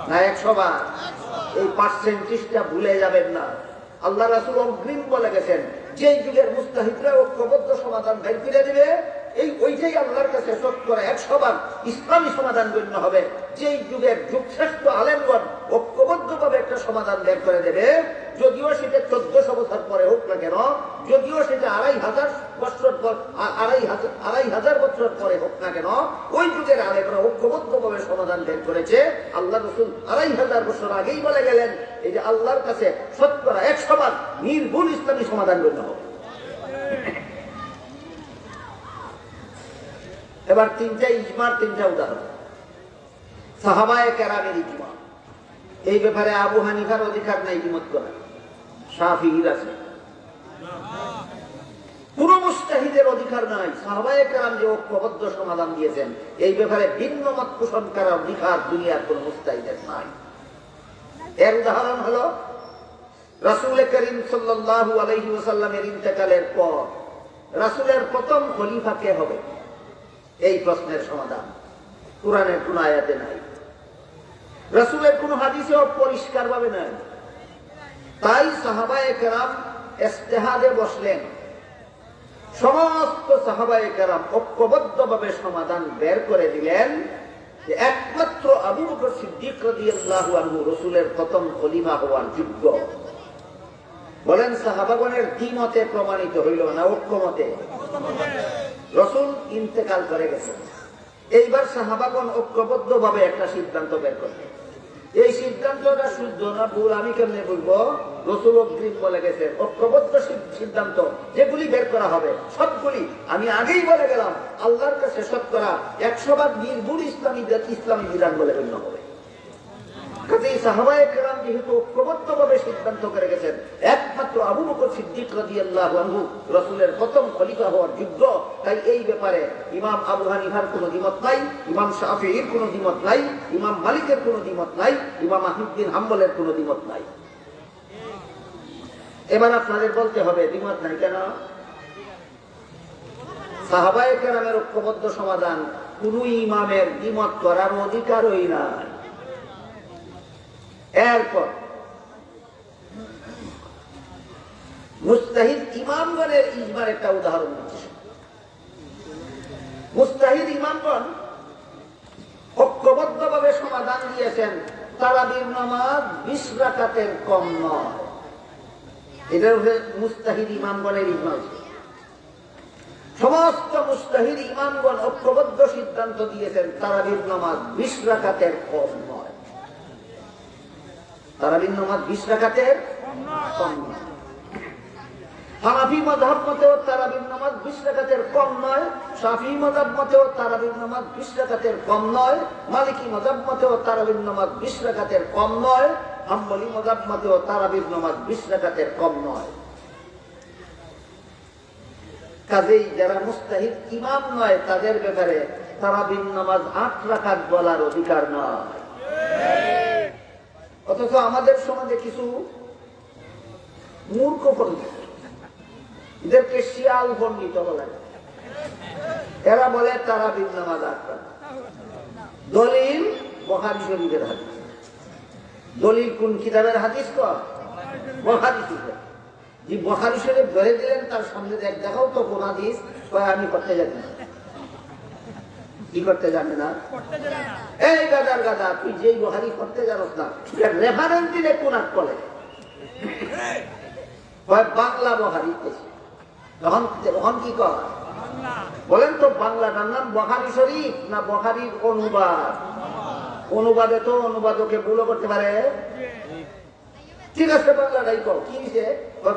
না 100 এই পার্সেন্টেজটা ভুলে যাবেন না। আল্লাহ রাসূল অগ্রিম বলে গেছেন, যে যুগের মুজতাহিদরা ঐক্যবদ্ধ সমাধান বের করে দিবে, ওইটাই আল্লাহর কাছে শতকরা 100% ইসলামী সমাধান গণ্য হবে। যেই যুগের যুগশ্রেষ্ঠ আলেমগণ ঐক্যবদ্ধ ভাবে একটা সমাধান বের করে দেবে, যদিও সেটা 1400 বছর পরে হোক না কেন, যদিও সেটা 2500 বছর পর 2500 বছর পরে হোক না কেন, ওই যুগের আলেমরা ঐক্যবদ্ধ ভাবে সমাধান বের করেছে। আল্লাহ রাসূল 2500 বছর আগেই বলে গেলেন, এই যে আল্লাহর কাছে শতকরা 100% নির্ভুল ইসলামী সমাধান গণ্য হবে। এবার 3টা ইজমার 3টা উদাহরণ। সাহাবায়ে কেরামের ইজমা, এই ব্যাপারে আবু হানিফার অধিকার নাই দ্বিমত করা, শাফিঈর আছে। কোন মুজতাহিদের অধিকার নাই। সাহাবায়ে কেরাম যে ঐক্যবদ্ধ সমাধান দিয়েছেন, এই ব্যাপারে ভিন্ন মত পোষণ করার অধিকার দুনিয়ার কোন মুজতাহিদের নাই। এর উদাহরণ হলো রাসূল করিম সাল্লাল্লাহু আলাইহি ওয়াসাল্লামের ইন্তেকালের পর রাসূলের প্রথম খলিফা কে হবে? এই প্রশ্নের সমাধান কুরআনের কোন আয়াতে নাই, রাসূলের কোন হাদিসেও পরিষ্কার ভাবে নাই। তাই সাহাবায়ে কেরাম ইজতিহাদে বসলেন। সমস্ত সাহাবায়ে কেরাম ঐক্যবদ্ধ ভাবে সমাধান বের করে দিলেন যে একমাত্র আবু বকর সিদ্দিক রাদিয়াল্লাহু আনহু রাসূলের প্রথম খলিফা হওয়ার যোগ্য। বলেন, সাহাবাগণের দ্বিমতে প্রমাণিত হইল না ঐক্যমতে? রাসূল ইন্তেকাল করে গেছেন, এইবার সাহাবাগণ ঐক্যবদ্ধ ভাবে একটা সিদ্ধান্ত বের করলেন। এই সিদ্ধান্তটা শুদ্ধ না ভুল আমি কেমনে বলবো? রসুল অগ্রিম বলে গেছেন, ঐক্যবদ্ধ সিদ্ধান্ত যেগুলি বের করা হবে সবগুলি আমি আগেই বলে গেলাম আল্লাহর কাছে শতকরা 100 ভাগ নির্ভুল ইসলামী বিধান বলে গণ্য হবে। কাজেই সাহাবায়ে কেরাম যেহেতু ঐক্যবদ্ধভাবে সিদ্ধান্ত করে গেছেন, একমাত্র আবু বকর সিদ্দিক রাদিয়াল্লাহু আনহু রাসূলের প্রথম খলিফা হওয়ার যোগ্য, তাই এই ব্যাপারে ইমাম আবু হানিফার কোনো দ্বিমত নাই, ইমাম শাফিঈর কোনো দ্বিমত নাই, ইমাম মালিকের কোনো দ্বিমত নাই, ইমাম আহমদ বিন হাম্বলের কোনো দ্বিমত নাই। এবার আপনাদের বলতে হবে দ্বিমত নাই কেন? সাহাবায়ে কেরামের ঐক্যবদ্ধ সমাধান কোন ইমামের দ্বিমত করার অধিকারই নাই। এরপর মুজতাহিদ ইমামগণের ইজমার একটা উদাহরণ দিচ্ছি। মুজতাহিদ ইমামগণ ঐক্যবদ্ধভাবে সমাধান দিয়েছেন তারাবির নামাজ 20 রাকাতের কম নয়। এটা হচ্ছে মুজতাহিদ ইমামগণের ইজমা। সমস্ত মুজতাহিদ ইমামগণ ঐক্যবদ্ধ সিদ্ধান্ত দিয়েছেন তারাবির নামাজ 20 রাকাতের কম নয়। তারাবির নামাজ 20 রাকাতের কম নয়। হানাফি মাযহাব মতেও তারাবির নামাজ 20 রাকাতের কম নয়, শাফিঈ মাযহাব মতেও তারাবির নামাজ 20 রাকাতের কম নয়, মালিকি মাযহাব মতেও তারাবির নামাজ 20 রাকাতের কম নয়, হাম্বলি মাযহাব মতেও তারাবির নামাজ 20 রাকাতের কম নয়। কাজেই যারা মুজতাহিদ ইমাম নয় তাদের ব্যাপারে তারাবির নামাজ 8 রাকাত বলার অধিকার নয়। অথচ আমাদের সমাজে কিছু মূর্খ পণ্ডিত, এদেরকে শিয়াল পণ্ডিত বলে, এরা বলে তারাবির নামাজ 8 রাকাত। দলিল বুখারী শরীফের হাদিস। দলিল কোন কিতাবের হাদিস? বুখারী শরীফ। যে বুখারী শরীফ ধরে দিলেন তার সামনে দেখাও তো কোন হাদিস। আমি করতে জানি না। কি করতে জানে না? এই গাদার গাদা, তুই যেই বুখারী করতে জানোস না, রেফারেন্স দিলে কোন বলে বাংলা বুখারী। তখন কি কর বলেন তো, বাংলাটার নাম বুখারী শরীফ না বুখারীর অনুবাদ? অনুবাদে তো অনুবাদকে ভুলও করতে পারে। ঠিক আছে, বাংলাটাই কও। কি হইছে?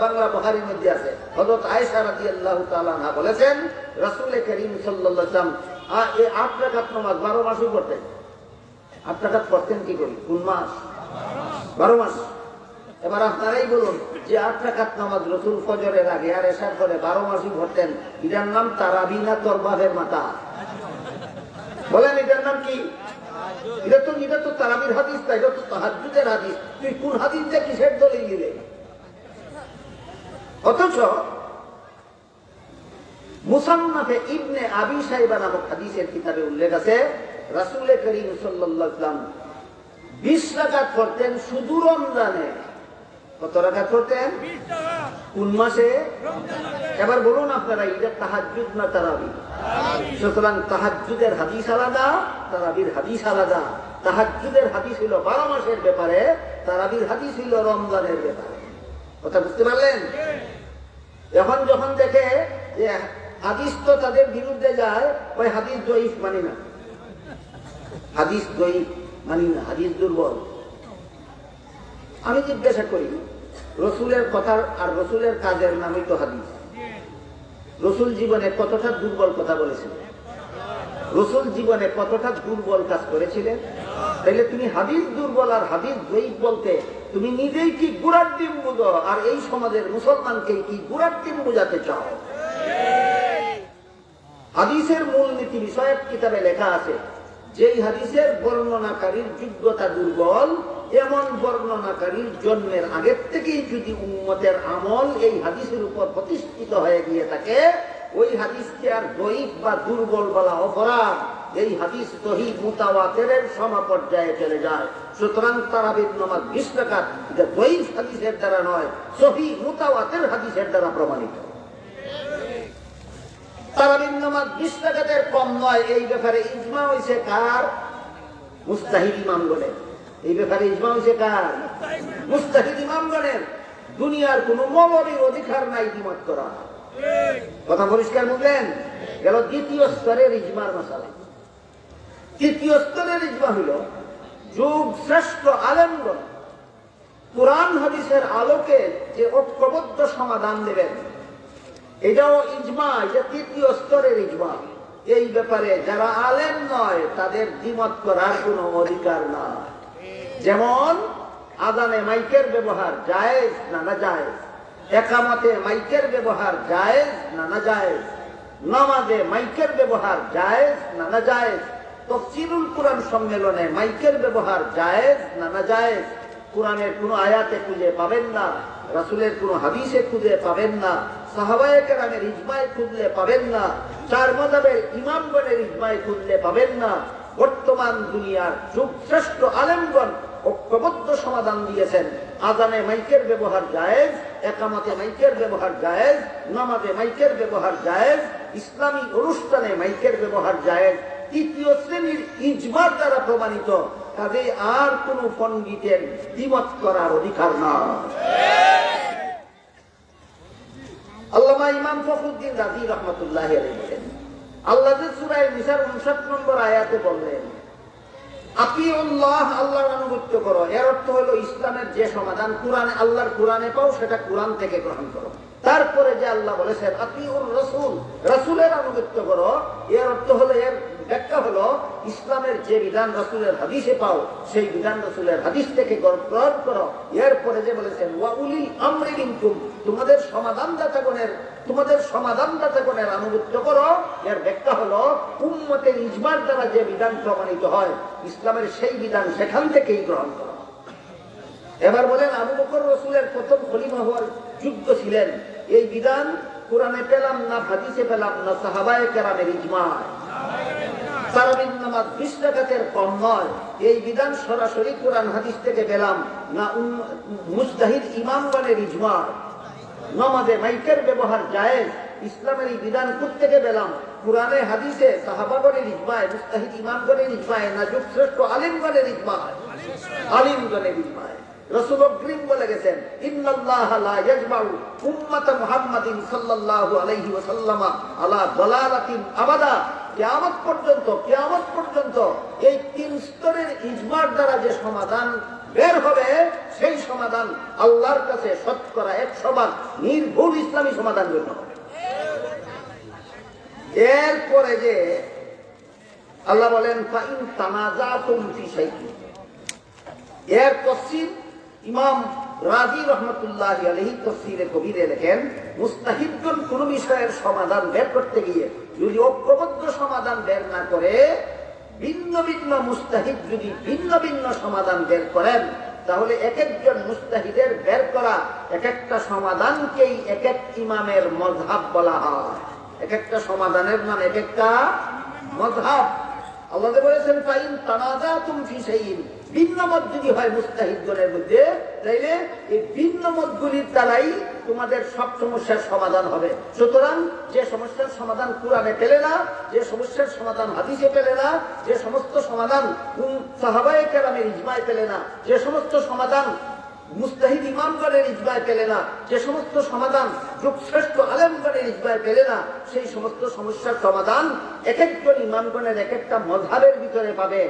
বাংলা বুখারীর মধ্যে আছে। হযরত আয়েশা রাদিয়াল্লাহু তাআলা আনহা বলেছেন রাসূল করিম সাল্লাল্লাহু আলাইহি ওয়াসাল্লাম 8 রাকাত নামাজ 12 মাসই পড়তেন। 8 রাকাত পড়তেন কি করি? কোন মাস? 12 মাস। এবার আপনারাই বলুন যে 8 রাকাত নামাজ রাসূল ফজরের আগে আর এশার পরে 12 মাসই পড়তেন, এটার নাম তারাবি না তরবাহের মাথা? বলেন এটার নাম কি? এটা তো তারাবির হাদিস না, এটা তো তাহাজ্জুদের হাদিস। তুই কোন হাদিস দিয়ে কিসের দলিল দিলে? অথচ মুসান্নাফে ইবনে আবি শাইবা নামক হাদিসের কিতাবে উল্লেখ আছে রাসূল করিম সাল্লাল্লাহু আলাইহি ওয়াসাল্লাম 20 রাকাত পড়তেন শুধু রমজানে। কত রাকাত পড়তেন? 20 কোন মাসে? এবার বলুন আপনারা, এটা তাহাজ্জুদ না তারাবি? সুতরাং তাহাজ্জুদের হাদিস আলাদা, তারাবির হাদিস আলাদা। তাহাজ্জুদের হাদিস হলো 12 মাসের ব্যাপারে, তারাবির হাদিস হলো রমজানের ব্যাপারে। কথা বুঝতে পারলেন? এখন যখন দেখে যে হাদিস তো তাদের বিরুদ্ধে যায়, ওই হাদিস দঈফ মানি না, হাদিস দঈফ মানি না, হাদিস দুর্বল। আমি জিজ্ঞাসা করি, রসুলের কথা আর রসুলের কাজের নামই তো হাদিস। রসুল জীবনে কতটা দুর্বল কথা বলেছেন? রসুল জীবনে কতটা দুর্বল কাজ করেছিলেন? তাইলে তুমি হাদিস দুর্বল আর হাদিস দঈফ বলতে তুমি নিজেই কি গুড়ার ডিম বুঝো, আর এই সমাজের মুসলমানকে কি গুড়ার ডিম বুঝাতে চাও? হাদিসের মূলনীতি বিষয়ক কিতাবে লেখা আছে, যেই হাদিসের বর্ণনাকারীর যোগ্যতা দুর্বল, এমন বর্ণনাকারীর জন্মের আগের থেকেই যদি উম্মতের আমল এই হাদিসের উপর প্রতিষ্ঠিত হয়ে গিয়ে থাকে, ওই হাদিসকে আর দঈফ বা দুর্বল বলা অপরাধ। এই হাদিস সহিহ মুতাওয়াতিরের সমপর্যায়ে চলে যায়। সুতরাং তারাবির নামাজ 20 রাকাত এটা দঈফ হাদিসের দ্বারা নয়, সহিহ মুতাওয়াতির হাদিসের দ্বারা প্রমাণিত। তারাবির নামাজ 20 রাকাতের কম নয়, এই ব্যাপারে ইজমা হয়েছে কার? মুজতাহিদ ইমামগণের। এই ব্যাপারে ইজমা হয়েছে কার? মুজতাহিদ ইমামগণের। দুনিয়ার কোন মৌলবীর অধিকার নাই দ্বিমত করা। কথা পরিষ্কার বুঝলেন? গেল দ্বিতীয় স্তরের ইজমার মাসালা। তৃতীয় স্তরের ইজমা হইল যুগ শ্রেষ্ঠ আলেমগণ কোরআন হাদিসের আলোকে যে ঐক্যবদ্ধ সমাধান দেবেন, এটাও ইজমা, এটা তৃতীয় স্তরের ইজমা। এই ব্যাপারে যারা আলেম নয় তাদের দ্বিমত করার কোনো অধিকার নাই। যেমন আযানে মাইকের ব্যবহার জায়েজ না নাজায়েজ, ইকামতে মাইকের ব্যবহার জায়েজ না নাজায়েজ, নামাজে মাইকের ব্যবহার জায়েজ না নাজায়েজ, তাফসীরুল কোরআন সম্মেলনে মাইকের ব্যবহার জায়েজ না নাজায়েজ। কোরআনের কোন আয়াতে খুঁজে পাবেন না, রাসূলের কোন হাদিসে খুঁজে পাবেন না, সাহাবায়ে কেরামের ইজমায়ে খুঁজলে পাবেন না, চার মাযহাবের ইমামগণের ইজমায়ে খুঁজলে পাবেন না। বর্তমান দুনিয়ার যুগশ্রেষ্ঠ আলেমগণ ঐক্যবদ্ধ সমাধান দিয়েছেন। আযানে মাইকের ব্যবহার জায়েজ, ইকামতে মাইকের ব্যবহার জায়েজ, নামাজে মাইকের ব্যবহার জায়েজ, ইসলামী অনুষ্ঠানে মাইকের ব্যবহার জায়েজ। তৃতীয় শ্রেণীর ইজমার দ্বারা প্রমাণিত, কাজে আর কোন পণ্ডিতের দ্বিমত করার অধিকার নাই। আল্লামা ইমাম ফখরুদ্দিন রাজি রহমাতুল্লাহি আলাইহি বলেন, আল্লাহ যে সূরা নিসার 59 নম্বর আয়াতে বললেন আতিউল্লাহ, আল্লাহর আনুগত্য করো, এর অর্থ হলো ইসলামের যে সমাধান কোরআনে, আল্লাহর কোরআনে পাও সেটা কোরআন থেকে গ্রহণ করো। তারপরে যে আল্লাহ বলেছেন আতিউর রাসূল, রাসূলের আনুগত্য করো, এর অর্থ হলো, এর ব্যাখ্যা হলো ইসলামের যে বিধান রাসূলের হাদিসে পাও সেই বিধান রাসূলের হাদিস থেকে গ্রহণ করো। এরপরে যে বলেছেন ওয়া উলিল আমরি মিনকুম, তোমাদের সমাধানদাতাগণের আনুগত্য করো, এর ব্যাখ্যা হলো উম্মতের ইজমার দ্বারা যে বিধান প্রমাণিত হয় ইসলামের সেই বিধান সেখান থেকেই গ্রহণ করো। এবার বলেন আবু বকর রাসূলের প্রথম খলিফা হওয়ার যোগ্য ছিলেন, এই বিধান কোরআনে পেলাম না, হাদিসে পেলাম না, সাহাবায়ে কেরামের ইজমা। তারাবির নামাজ 20 রাকাতের কম নয়, এই বিধান সরাসরি কোরআন হাদিস থেকে পেলাম না, মুজতাহিদ ইমামগণের ইজমা। নামাজে মাইকের ব্যবহার জায়েজ, ইসলামের এই বিধান থেকে পেলাম কোরআনে হাদিসে, সাহাবাগণের ইজমায়, মুজতাহিদ ইমামগণের ইজমায়, না যুগশ্রেষ্ঠ আলিমগণের ইজমায়, আলিমগণের ইজমায়। রাসূল অগ্রিম বলে গেছেন ইন্নাল্লাহা লা ইয়াজমাউ উম্মাতা মুহাম্মাদিন সাল্লাল্লাহু আলাইহি ওয়াসাল্লাম আলা দালালাতিন আবাদা। কিয়ামত পর্যন্ত এই তিন স্তরের ইজমার দ্বারা যে সমাধান বের হবে সেই সমাধান আল্লাহর কাছে শতকরা 100 নির্ভুল ইসলামী সমাধান বের হবে। এরপরে যে আল্লাহ বলেন ফাইন তানাজাতুম ফি শাইইন, এর তাফসীর ইমাম রাজি রহমতুল্লাহি আলাইহি তাফসীরে কবিরে লেখেন মুস্তাহিদগণ কোন বিষয়ের সমাধান বের করতে গিয়ে যদি ঐক্যবদ্ধ সমাধান বের না করে, ভিন্ন ভিন্ন মুস্তাহিদ যদি ভিন্ন ভিন্ন সমাধান বের করেন, তাহলে এক একজন মুস্তাহিদের বের করা এক একটা সমাধানকেই এক এক ইমামের মযহাব বলা হয়। এক একটা সমাধানের নাম এক একটা মযহাব। আল্লাহ বলেছেন ফাইন তানাজাতুম ফি শাইইন, ভিন্ন মত যদি হয় মুস্তাহিদগণের মধ্যে, তাইলে এই ভিন্ন মতগুলির দ্বারাই তোমাদের সব সমস্যার সমাধান হবে। সুতরাং যে সমস্যার সমাধান কোরআনে পেলে না, যে সমস্যার সমাধান হাদিসে পেলে না, যে সমস্ত সমাধান সাহাবায়ে কেরামের ইজমায় পেলে না, যে সমস্ত সমাধান মুস্তাহিদ ইমামগণের ইজমায় পেলে না, যে সমস্ত সমাধান যুগশ্রেষ্ঠ আলেমগণের ইজমায় পেলে না, সেই সমস্ত সমস্যার সমাধান এক একজন ইমামগণের এক একটা মযহাবের ভিতরে পাবে।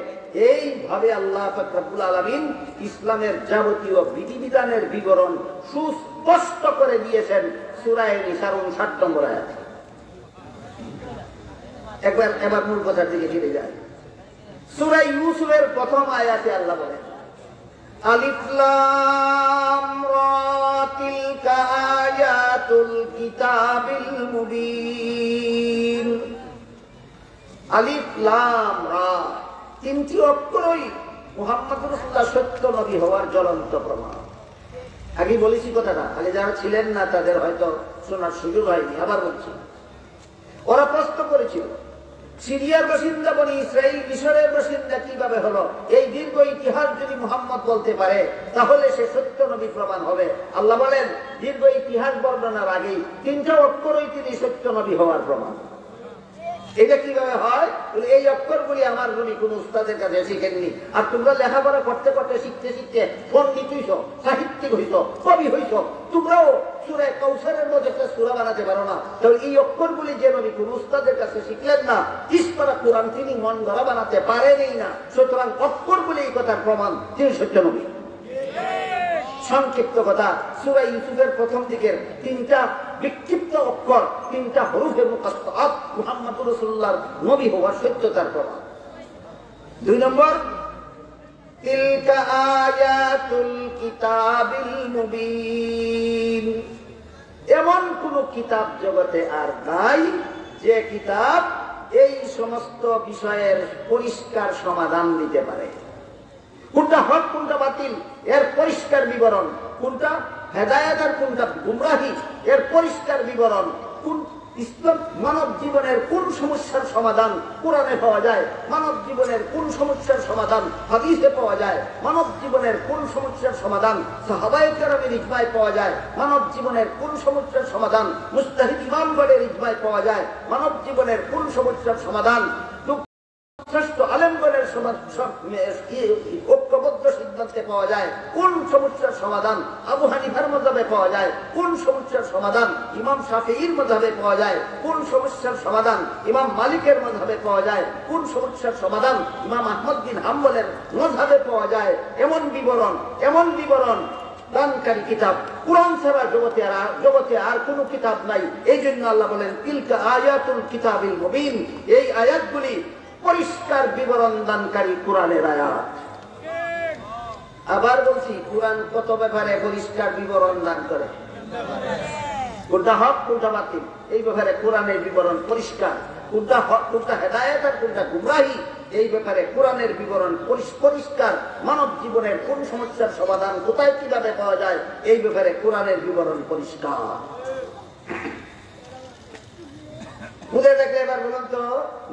এইভাবে আল্লাহ পাক রব্বুল আলামিন ইসলামের যাবতীয় বিধিবিধানের বিবরণ সুস্পষ্ট করে দিয়েছেন সূরা নিসার 59 নম্বর আয়াত। এবার মূল কথার দিকে ফিরে যায়। সূরা ইউসুফের প্রথম আয়াতে আল্লাহ বলেন আলিফ লাম রা তিলকা আয়াতুল কিতাবিল মুবিন। আলিফ লাম রা, তিনটি অক্ষরই মুহাম্মদুর রাসূলুল্লাহ সত্য নবী হওয়ার জ্বলন্ত প্রমাণ। আগে বলেছি কথাটা, আগে যারা ছিলেন না তাদের হয়তো শোনার সুযোগ হয়নি, আবার বলছি। ওরা প্রশ্ন করেছিল সিরিয়ার বাসিন্দা বনি ইসরাইল মিশরের বাসিন্দা কিভাবে হলো? এই দীর্ঘ ইতিহাস যদি মুহাম্মদ বলতে পারে তাহলে সে সত্য নবী প্রমাণ হবে। আল্লাহ বলেন দীর্ঘ ইতিহাস বর্ণনার আগেই তিনটা অক্ষরই তিনি সত্য নবী হওয়ার প্রমাণ। এটা কিভাবে হয়? এই অক্ষরগুলি আমার নবী কোন উস্তাদের কাছে শিখেননি। আর তোমরা লেখাপড়া করতে করতে শিখতে শিখতে পণ্ডিত হইছ, সাহিত্যিক হইছ, কবি হইছ, তোমরাও সূরা কাউসারের মধ্যে একটা সূরা বানাতে পারো না। তাহলে এই অক্ষরগুলি যে নবী কোন উস্তাদের কাছে শিখলেন না, ইসপারা কোরআন তিনি মন গড়া বানাতে পারেনই না। সুতরাং অক্ষরগুলি এই কথার প্রমাণ তিনি সত্য নবী। সংক্ষিপ্ত কথা, সূরা ইউসুফের প্রথম দিকের 3টা বিক্ষিপ্ত অক্ষর, 3টা হরফে মুকাত্তাআত মুহাম্মদুর রাসূলুল্লাহর নবী হওয়ার সত্যতার প্রমাণ। 2 নম্বর, তিলকা আয়াতুল কিতাবিল মুবিন। এমন কোন কিতাব জগতে আর নাই যে কিতাব এই সমস্ত বিষয়ের পরিষ্কার সমাধান দিতে পারে। কোনটা হক কোনটা বাতিল এর পরিষ্কার বিবরণ, কোনটা হেদায়েত আর কোনটা গুমরাহি এর পরিষ্কার বিবরণ, কোন ইসলাম মানব জীবনের কোন সমস্যার সমাধান কোরআনে পাওয়া যায়, মানব জীবনের কোন সমস্যার সমাধান হাদিসে পাওয়া যায়, মানব জীবনের কোন সমস্যার সমাধান সাহাবায়ে কেরামের ইজমায় পাওয়া যায়, মানব জীবনের কোন সমস্যার সমাধান মুজতাহিদ ইমামগণের ইজমায় পাওয়া যায়, মানব জীবনের কোন সমস্যার সমাধান শ্রেষ্ঠ আলেমগণের ঐক্যবদ্ধ সিদ্ধান্তে পাওয়া যায়, কোন সমস্যার সমাধান আবু হানিফার মাযহাবে পাওয়া যায়, কোন সমস্যার সমাধান ইমাম শাফিঈর মাযহাবে পাওয়া যায়, কোন সমস্যার সমাধান ইমাম মালিকের মাযহাবে পাওয়া যায়, কোন সমস্যার সমাধান ইমাম আহমদ বিন হাম্বলের মাযহাবে পাওয়া যায়, এমন বিবরণ দানকারী কিতাব কুরআন ছাড়া জগতে আর কোন কিতাব নাই। এই জন্য আল্লাহ বলেন তিলকা আয়াতুল কিতাবিল মুবিন, এই আয়াতগুলি পরিষ্কার বিবরণ দানকারী কোরআনের আয়াত। আবার বলছি, কোরআন কত ব্যাপারে পরিষ্কার বিবরণ দান করে, কোনটা হক কোনটা বাতিল এই ব্যাপারে কোরআনের বিবরণ পরিষ্কার, কোনটা হক কোনটা হেদায়েত আর কোনটা গুমরাহি এই ব্যাপারে কোরআনের বিবরণ পরিষ্কার, মানব জীবনের কোন সমস্যার সমাধান কোথায় কিভাবে পাওয়া যায় এই ব্যাপারে কোরআনের বিবরণ পরিষ্কার। বুঝে দেখলে এবার বলুন তো,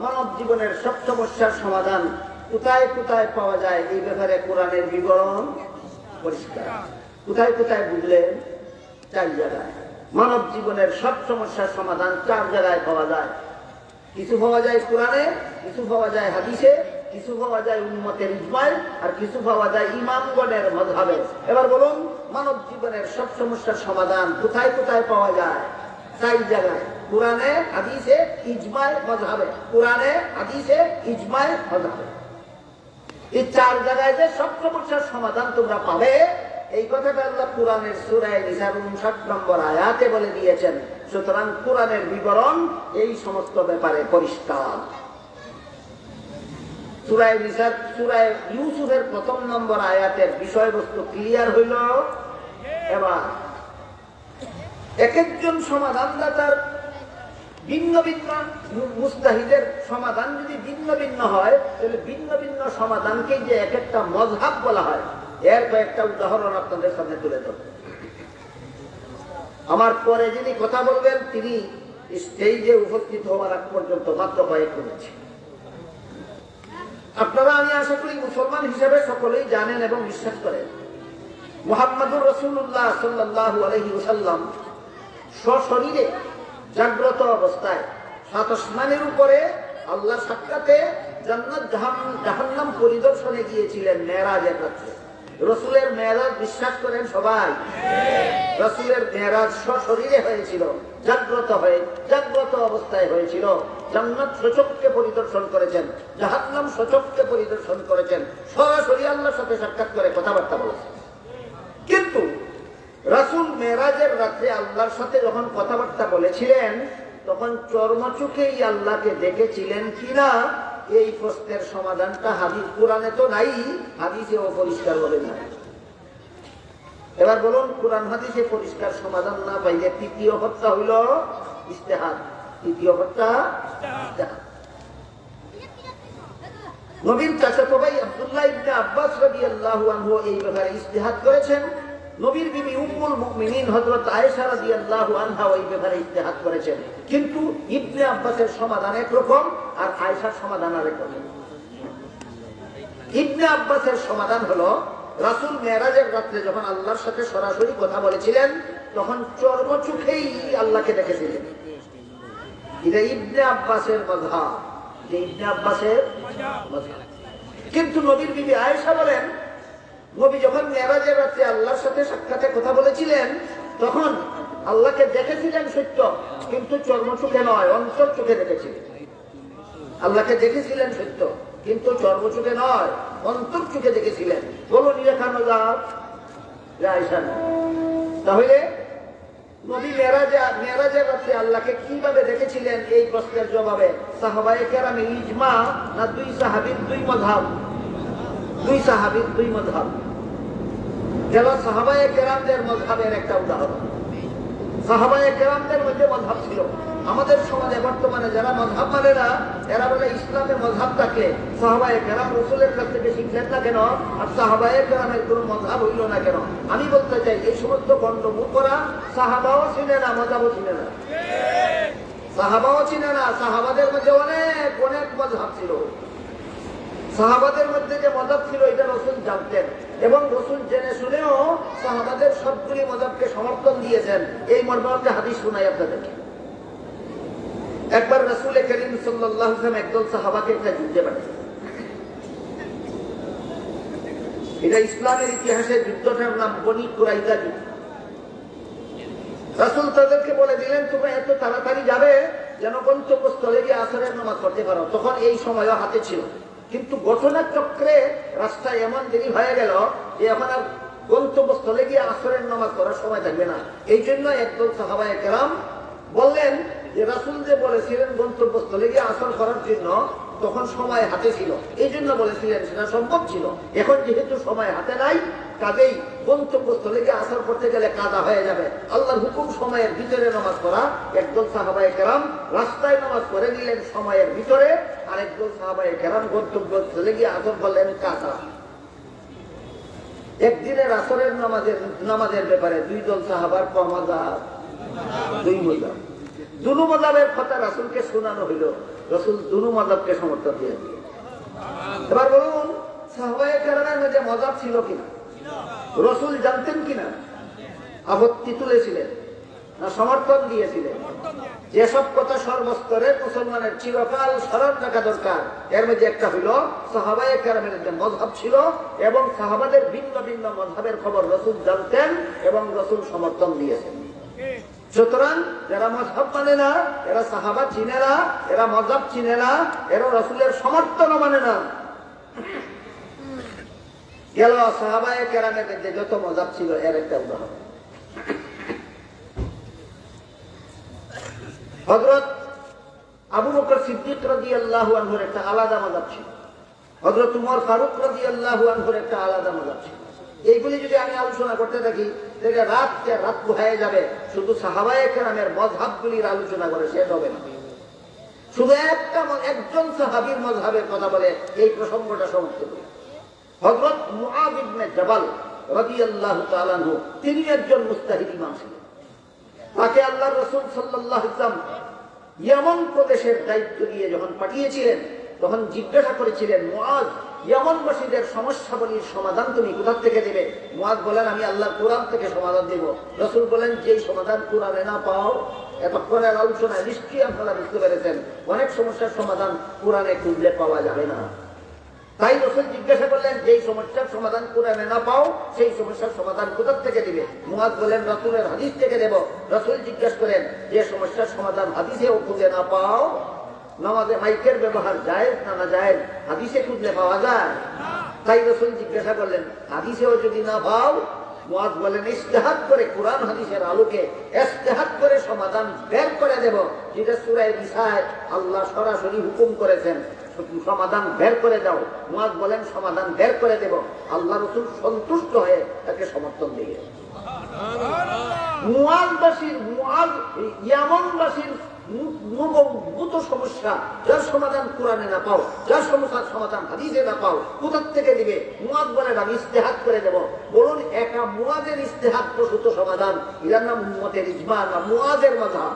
মানব জীবনের সব সমস্যার সমাধান কোথায় কোথায় পাওয়া যায় এই ব্যাপারে কোরআনের বিবরণ পরিষ্কার। কোথায় কোথায় বুঝলেন? 4 জায়গায়। মানব জীবনের সব সমস্যার সমাধান 4 জায়গায় পাওয়া যায়। কিছু পাওয়া যায় কোরআনে, কিছু পাওয়া যায় হাদিসে, কিছু পাওয়া যায় উম্মতের ইজমায়, আর কিছু পাওয়া যায় ইমামগণের মাযহাবে। এবার বলুন, মানব জীবনের সব সমস্যার সমাধান কোথায় কোথায় পাওয়া যায়? 4 জায়গায়, কোরআনে, হাদিসে, ইজমায়, মাযহাবে। কোরআনে, হাদিসে, ইজমায়, মাযহাবে। এই 4 জায়গায় যে সব সমস্যার সমাধান তোমরা পাবে, এই কথাটা আল্লাহ কোরআনের সূরা নিসার 59 নম্বর আয়াতে বলে দিয়েছেন। সুতরাং কোরআনের বিবরণ এই সমস্ত ব্যাপারে পরিষ্কার। সূরা নিসার সূরা ইউসুফের 1 নম্বর আয়াতের বিষয়বস্তু ক্লিয়ার হইল। এবার এক একজন সমাধানদাতার ভিন্ন ভিন্ন, মুস্তাহিদের সমাধান যদি ভিন্ন ভিন্ন হয়, তাহলে ভিন্ন ভিন্ন সমাধানকে যে এক একটা মযহাব বলা হয়, এর কয়েকটা উদাহরণ আপনাদের সামনে তুলে ধরব। আমার পরে যিনি কথা বলবেন তিনি স্টেজে উপস্থিত হওয়ার আগ পর্যন্ত মাত্র কয়েক মিনিট। আপনারা, আমি আশা করি মুসলমান হিসেবে সকলেই জানেন এবং বিশ্বাস করেন, মুহাম্মদুর রাসূলুল্লাহ সাল্লাল্লাহু আলাইহি ওয়াসাল্লাম সশরীরে জাগ্রত অবস্থায় 7 আসমানের উপরে আল্লাহর সাক্ষাতে জান্নাত জাহান্নাম পরিদর্শনে গিয়েছিলেন মেরাজের রাত্রে। রাসূলের মেরাজ বিশ্বাস করেন সবাই? রাসূলের মেরাজ সশরীরে হয়েছিল, জাগ্রত অবস্থায় হয়েছিল। জান্নাত সচক্ষে পরিদর্শন করেছেন, জাহান্নাম সচক্ষে পরিদর্শন করেছেন, সরাসরি আল্লাহর সাথে সাক্ষাৎ করে কথাবার্তা বলেছেন। কিন্তু রাসূল মেরাজের রাত্রে আল্লাহর সাথে যখন কথাবার্তা বলেছিলেন, তখন চর্মচোখেই আল্লাহকে দেখেছিলেন কিনা এই প্রশ্নের সমাধানটা হাদিস কোরআনে তো নাই, হাদিসেও পরিষ্কার বলে নাই। এবার বলুন, কোরআন হাদিসে পরিষ্কার সমাধান না পাইলে তৃতীয় হত্যা হইল ইজতিহাদ। তৃতীয় হত্যা নবীর চাচাতো ভাই আব্দুল্লাহ ইবনে আব্বাস রাদিয়াল্লাহু আনহু এই ব্যাপারে ইজতিহাদ করেছেন। নবীর বিবি উম্মুল মুমিনিন হযরত আয়েশা রাদিয়াল্লাহু আনহা এই ব্যাপারে ইজতিহাদ করেছেন। কিন্তু ইবনে আব্বাসের সমাধান একরকম আর আয়েশার সমাধান আরেকরকম। ইবনে আব্বাসের সমাধান হলো, রাসূল মেরাজের রাত্রে যখন আল্লাহর সাথে সরাসরি কথা বলেছিলেন, তখন চর্মচোখেই আল্লাহকে দেখেছিলেন। এটা ইবনে আব্বাসের মাযহাব, যে ইবনে আব্বাসের মাযহাব। কিন্তু নবীর বিবি আয়েশা বলেন, নবী যখন মেরাজের রাত্রে আল্লাহর সাথে সাক্ষাতে কথা বলেছিলেন, তখন আল্লাহকে দেখেছিলেন সত্য, কিন্তু চর্মচোখে নয়, অন্তর চোখে দেখেছিলেন। আল্লাহকে দেখেছিলেন সত্য, কিন্তু চর্মচোখে নয়, অন্তর চোখে দেখেছিলেন। বলুন, দেখানো যাক আয়েশা না। তাহলে নবী মেরাজের রাতে আল্লাহকে কিভাবে দেখেছিলেন এই প্রশ্নের জবাবে সাহাবায়ে কেরামের ইজমা না দুই সাহাবীর দুই মাযহাব? দুই সাহাবীর দুই মাযহাব গেল সাহাবায়ে কেরামদের মাযহাবের একটা উদাহরণ। সাহাবায়ে কেরামদের মধ্যে মাযহাব ছিল। আমাদের সমাজে বর্তমানে যারা মাযহাব মানে না, এরা বলে ইসলামে মাযহাব থাকলে সাহাবায়ে কেরাম রাসূলের কাছ থেকে শিখলেন না কেন, আর সাহাবায়ে কেরামের কোনো মাযহাব হইল না কেন? আমি বলতে চাই এই সমস্ত গণ্ডগোল করা সাহাবাও চিনে না, মাযহাবও চিনে না। সাহাবাও চিনে না। সাহাবাদের মধ্যে অনেক অনেক মাযহাব ছিল। সাহাবাদের মধ্যে যে মাযহাব ছিল এটা রাসূল জানতেন এবং রাসূল জেনে শুনেও সাহাবাদের সবগুলি মাযহাবকে সমর্থন দিয়েছেন। এই মর্মে হাদিস শোনাই আপনাদেরকে। একবার রাসূল করিম সাল্লাল্লাহু আলাইহি ওয়াসাল্লাম একদল সাহাবাকে একটা যুদ্ধে পাঠিয়েছেন। এটা ইসলামের ইতিহাসে যুদ্ধটার নাম বনি কুরাইজা যুদ্ধ। রাসূল তাদেরকে বলে দিলেন, তোমরা এত তাড়াতাড়ি যাবে যেন গন্তব্যস্থলে গিয়ে আসরের নামাজ পড়তে পারো। তখন এই সময়ও হাতে ছিল, কিন্তু ঘটনার চক্রে রাস্তায় এমন দেরি হয়ে গেল যে এখন আর গন্তব্যস্থলে গিয়ে আসরের নামাজ পড়ার সময় থাকবে না। এই জন্য একদল সাহাবায়ে কেরাম বললেন যে রাসূল যে বলেছিলেন গন্তব্যস্থলে গিয়ে আসর করার জন্য, তখন সময় হাতে ছিল, এই জন্য বলেছিলেন, সেটা সম্ভব ছিল। এখন যেহেতু সময় হাতে নাই, কাজেই গন্তব্যস্থলে গিয়ে আসর করতে গেলে কাজা হয়ে যাবে। আল্লাহর হুকুম সময়ের ভিতরে নামাজ পড়া। একদল সাহাবায়ে কেরাম রাস্তায় নামাজ পড়ে নিলেন সময়ের ভিতরে, আর একদল সাহাবায়ে কেরাম গন্তব্যস্থলে গিয়ে আসর করলেন কাজা। একদিনের আসরের নামাজের ব্যাপারে দুই দল সাহাবার মাযহাব, দুই মাযহাব। দুনো মাযহাবের কথা রাসূলকে শোনানো হইল, রাসূল দুনো মাযহাবকে সমর্থন দিয়ে দিলেন। এবার বলুন, সাহাবায়ে কেরামের মধ্যে মাযহাব ছিল কিনা? রাসূল জানতেন কিনা? আপত্তি তুলেছিলেন না সমর্থন দিয়েছিলেন? যেসব কথা সর্বস্তরের মুসলমানের চিরকাল স্মরণ রাখা দরকার, এর মধ্যে একটা হইল সাহাবায়ে কেরামের মধ্যে মাযহাব ছিল এবং সাহাবাদের ভিন্ন ভিন্ন মাযহাবের খবর রাসূল জানতেন এবং রাসূল সমর্থন দিয়েছেন। সুতরাং যারা মাযহাব মানে না, এরা সাহাবা চিনে না, এরা মাযহাব চিনে না, এরা রাসূলের সমর্থন মানে না। গেল সাহাবায়ে কেরামের মধ্যে যত মাযহাব ছিল এর একটা উদাহরণ। হযরত আবু বকর সিদ্দিক রাদিয়াল্লাহু আনহুর একটা আলাদা মাযহাব ছিল, হযরত উমর ফারুক রাদিয়াল্লাহু আনহুর একটা আলাদা মাযহাব ছিল। এইগুলি যদি আমি আলোচনা করতে থাকি তাহলে রাত হয়ে যাবে। শুধু সাহাবায়ে কেরামের মাযহাবগুলির আলোচনা করে শেষ হবে না। শুধু একজন সাহাবীর মাযহাবের কথা বলে এই প্রসঙ্গটা সমাপ্ত করি। হযরত মুআয ইবনে জাবাল রাদিয়াল্লাহু তাআলা আনহু, তিনি একজন মুজতাহিদ ইমাম ছিলেন। তাকে আল্লাহর রাসূল সাল্লাল্লাহু আলাইহি ওয়াসাল্লাম ইয়ামান প্রদেশের দায়িত্ব দিয়ে যখন পাঠিয়েছিলেন, তখন জিজ্ঞাসা করেছিলেন, মুআয, ইয়ামানবাসীদের সমস্যাবলীর সমাধান তুমি কোথা থেকে দেবে? মুআয বলেন, আমি আল্লাহর কোরআন থেকে সমাধান দেব। রাসূল বলেন, যেই সমাধান কোরআনে না পাও। এতক্ষণের আলোচনায় নিশ্চয়ই আপনারা বুঝতে পেরেছেন অনেক সমস্যার সমাধান কোরআনে খুঁজলে পাওয়া যাবে না। তাই রাসূল জিজ্ঞাসা করলেন, যেই সমস্যার সমাধান কোরআনে না পাও সেই সমস্যার সমাধান কোথা থেকে দিবে? মুআয বলেন, রাসূলের হাদিস থেকে দেব। রাসূল জিজ্ঞাসা করেন, যে সমস্যার সমাধান হাদিসেও খুঁজে না পাও, নামাজে মাইকের ব্যবহার জায়েজ না না জায়েজ? হাদিসে খুঁজলে পাওয়া যায়? তাই রাসূল জিজ্ঞাসা করলেন, হাদিসেও যদি না পাও? মুআয বলেন, ইজতিহাদ করে কোরআন হাদিসের আলোকে ইজতিহাদ করে সমাধান বের করে দেব, যেটা সূরা নিসায় আল্লাহ সরাসরি হুকুম করেছেন, সমাধান বের করে দাও। মুআয বলেন, সমাধান বের করে দেব। আল্লাহ রাসূল সন্তুষ্ট হয়ে তাকে সমর্থন দিয়ে ইয়ামানবাসীর মূত সমস্যা, যার সমাধান কোরআনে না পাও, যার সমস্যার সমাধান হাদিসে না পাও, কোথা থেকে দিবে? মুআয বলেন, আমি ইজতিহাদ করে দেব। বলুন, একা মুআযের ইজতিহাদ প্রসূত সমাধান, এর নাম উম্মতের ইজমা না মুআযের মাযহাব?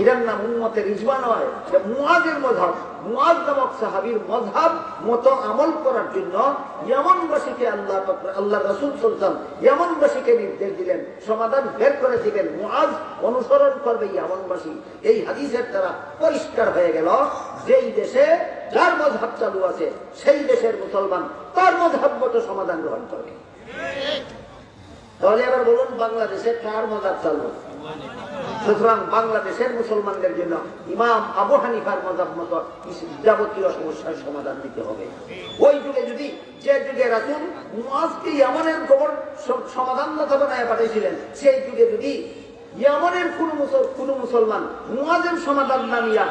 এর নাম উম্মতের ইজমা নয়, এটা মুআযের মাযহাব। মুআয নামক সাহাবীর মাযহাব মতো আমল করার জন্য ইয়ামানবাসীকে আল্লাহ রাসূল সাল্লাল্লাহু আলাইহি ওয়াসাল্লাম ইয়ামানবাসীকে নির্দেশ দিলেন, সমাধান বের করে দিবেন। মুআয অনুসরণ করবে ইয়ামানবাসী। এই হাদিসের দ্বারা পরিষ্কার হয়ে গেল, যেই দেশে যার মাযহাব চালু আছে সেই দেশের মুসলমান তার মাযহাব মতো সমাধান গ্রহণ করবে। তাহলে এবার বলুন, বাংলাদেশে কার মাযহাব চালু আছে? সুতরাং বাংলাদেশের মুসলমানদের জন্য ইমাম আবু হানিফার মাযহাব মতো যাবতীয় সমস্যার সমাধান দিতে হবে। ওই যুগে যদি যে যুগে রাসূল মুআজকে ইয়ামানের সমাধানদাতা বানায় পাঠিয়েছিলেন, সেই যুগে যদি ইয়ামানের কোন মুসলমান মুআজের সমাধান না নিয়া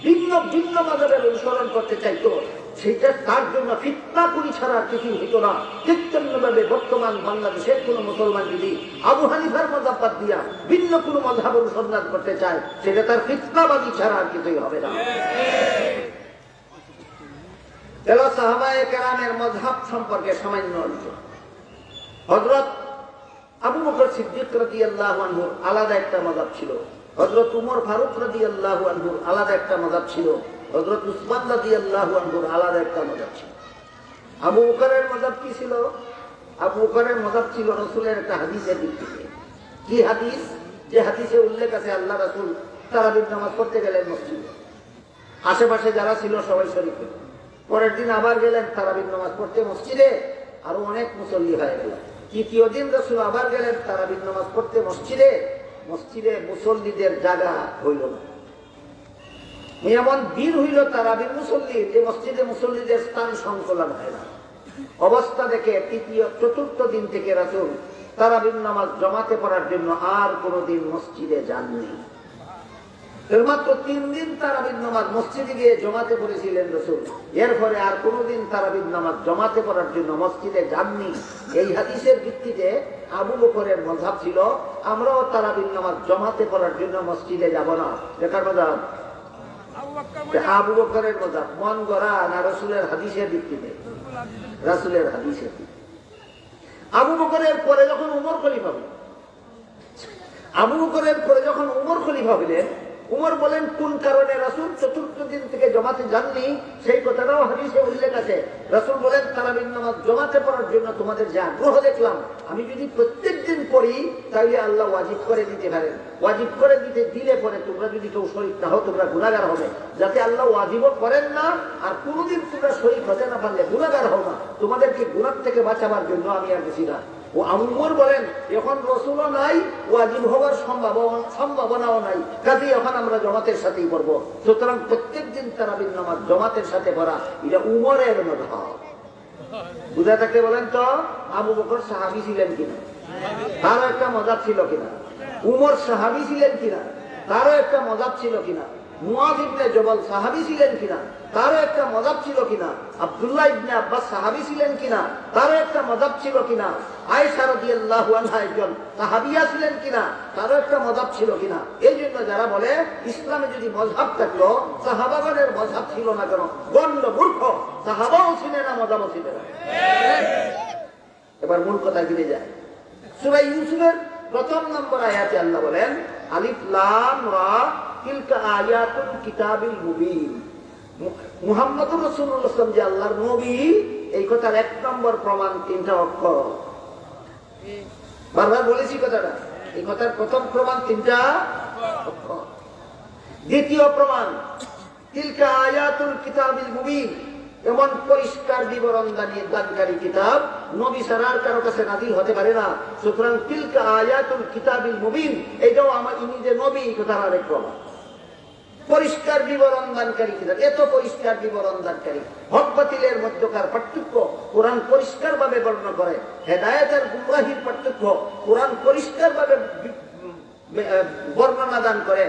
ভিন্ন ভিন্ন মাযহাবের অনুসরণ করতে চাইতো, সেটা তার জন্য ফিতনা কুলি ছাড়া কিছু হইতো না। ঠিক তেমনিভাবে বর্তমান বাংলাদেশের কোন মুসলমান যদি আবু হানিফার মাযহাব বাদ দিয়া ভিন্ন কোন মাযহাব অনুসন্ধান করতে চায়, সেটা তার ফিতনাবাদী ছাড়া আর কিছুই হবে না। সাহাবায়ে কেরামের মাযহাব সম্পর্কে সামান্য হযরত আবু বকর সিদ্দিক রাদিয়াল্লাহু আনহুর আলাদা একটা মাযহাব ছিল, হযরত উমর ফারুক রাদিয়াল্লাহু আনহুর আলাদা একটা মাযহাব ছিল, হযরত উসমান রাদিয়াল্লাহু আনহুর আলাদা একটা মাযহাব ছিল। আবু বকরের মাযহাব কি ছিল? আবু বকরের মাযহাব ছিল রাসূলের একটা হাদিসের ভিত্তিতে। কি হাদিস? যে হাদিসে উল্লেখ আছে আল্লাহ রাসূল তারাবির নামাজ পড়তে গেলেন মসজিদে, আশেপাশে যারা ছিল সবাই শরীক হলেন। পরের দিন আবার গেলেন তারাবির নামাজ পড়তে মসজিদে, আরো অনেক মুসল্লি হয়ে গেল। তৃতীয় দিন রাসূল আবার গেলেন তারাবির নামাজ পড়তে মসজিদে, মসজিদে মুসল্লিদের জায়গা হইল না। এমন ভিড় হইল তারাবির মুসল্লি, যে মসজিদে মুসল্লিদের স্থান সংকলন হয় না। অবস্থা দেখে তৃতীয় চতুর্থ দিন থেকে রাসূল তারাবির নামাজ জমাতে পড়ার জন্য আর কোনদিন মসজিদে যাননি। মাত্র 3 দিন তারাবির নামাজ মসজিদে গিয়ে জমাতে পড়েছিলেন রাসূল, এরপরে আর কোনদিন তারাবির নামাজ জমাতে পড়ার জন্য মসজিদে যাননি। এই হাদিসের ভিত্তিতে আবু বকরের মাযহাব ছিল আমরাও তারাবির নামাজ জমাতে পড়ার জন্য মসজিদে যাব না। দেখার মাযহাব আবু বকরের মাযহাব মন গড়া না রাসূলের হাদিসের ভিত্তিতে? রাসূলের হাদিসের ভিত্তিতে। আবু বকরের পরে যখন উমর খলিফা হলেন, আবু বকরের পরে যখন উমর খলিফা হলেন, উমর বলেন কোন কারণে রাসূল চতুর্থ দিন থেকে জমাতে যাননি সেই কথাটাও হাদিসে উল্লেখ আছে। রাসূল বলেন তারাবির নামাজ জমাতে পড়ার জন্য তোমাদের যে আগ্রহ দেখলাম, আমি যদি প্রত্যেক দিন পড়ি তাহলে আল্লাহ ওয়াজিব করে দিতে পারেন। ওয়াজিব করে দিলে পরে তোমরা যদি কেউ শরীক না হও তোমরা গুনাহগার হবে। যাতে আল্লাহ ওয়াজিবও করেন না আর কোনোদিন তোমরা শরীক হতে না পারলে গুনাহগার হও না, তোমাদেরকে গুনাহ থেকে বাঁচাবার জন্য আমি আর গেছি না। ও উমর বলেন এখন রাসূলও নাই, ওয়াজিব হওয়ার সম্ভাবনাও নাই, কাজেই এখন আমরা জমাতের সাথেই পড়ব। সুতরাং প্রত্যেক দিন তারাবির নামাজ জমাতের সাথে পড়া এটা উমরের মাযহাব। বুঝা থাকলে বলেন তো আবু বকর সাহাবী ছিলেন কিনা? তারও একটা মাযহাব ছিল কিনা? উমর সাহাবী ছিলেন কিনা? তারও একটা মাযহাব ছিল কিনা? মুআয ইবনে জবল সাহাবী ছিলেন কিনা? তারও একটা মাযহাব ছিল কিনা? আব্দুল্লাহ ইবনে আব্বাস সাহাবী ছিলেন কিনা? তারও একটা মাযহাব ছিল কিনা? আয়েশা রাদিয়াল্লাহু আনহা একজন সাহাবিয়া ছিলেন কিনা? তারও একটা মাযহাব ছিল কিনা? এই জন্য যারা বলে ইসলামে যদি মাযহাব থাকলো সাহাবাগণের মাযহাব ছিল না কেন? গণ্ড মূর্খ, সাহাবাও ছিলেন না, মাযহাবও ছিলেন না। এবার মূল কথা ফিরে যায়। সূরা ইউসুফের 1 নম্বর আয়াতে আল্লাহ বলেন আলিফ লাম রা তিলকা আয়াতুল কিতাবিল মুবিন। মুহাম্মদুর রাসূলুল্লাহ সাল্লাল্লাহু আলাইহি ওয়াসাল্লাম যে আল্লাহর নবী, এই কথার 1 নম্বর প্রমাণ 3টা অক্ষর। বারবার বলেছি কথাটা, এই কথার প্রথম প্রমাণ 3টা অক্ষর। দ্বিতীয় প্রমাণ তিলকা আয়াতুল কিতাবিল মুবিন, এমন পরিষ্কার বিবরণ দানকারী কিতাব নবী ছাড়া কারো কাছে নাযিল হতে পারে না। সুতরাং তিলকা আয়াতুল কিতাবিল মুবিন, এটাও আমার ইনি যে নবী এই কথার আরেক প্রমাণ। পরিষ্কার বিবরণ দানকারী কিতাব, এত পরিষ্কার বিবরণ দানকারী। হক বাতিলের মধ্যকার পার্থক্য কোরআন পরিষ্কার ভাবে বর্ণনা করে। হেদায়েত আর গুমরাহির পার্থক্য কোরআন পরিষ্কার ভাবে বর্ণনা দান করে।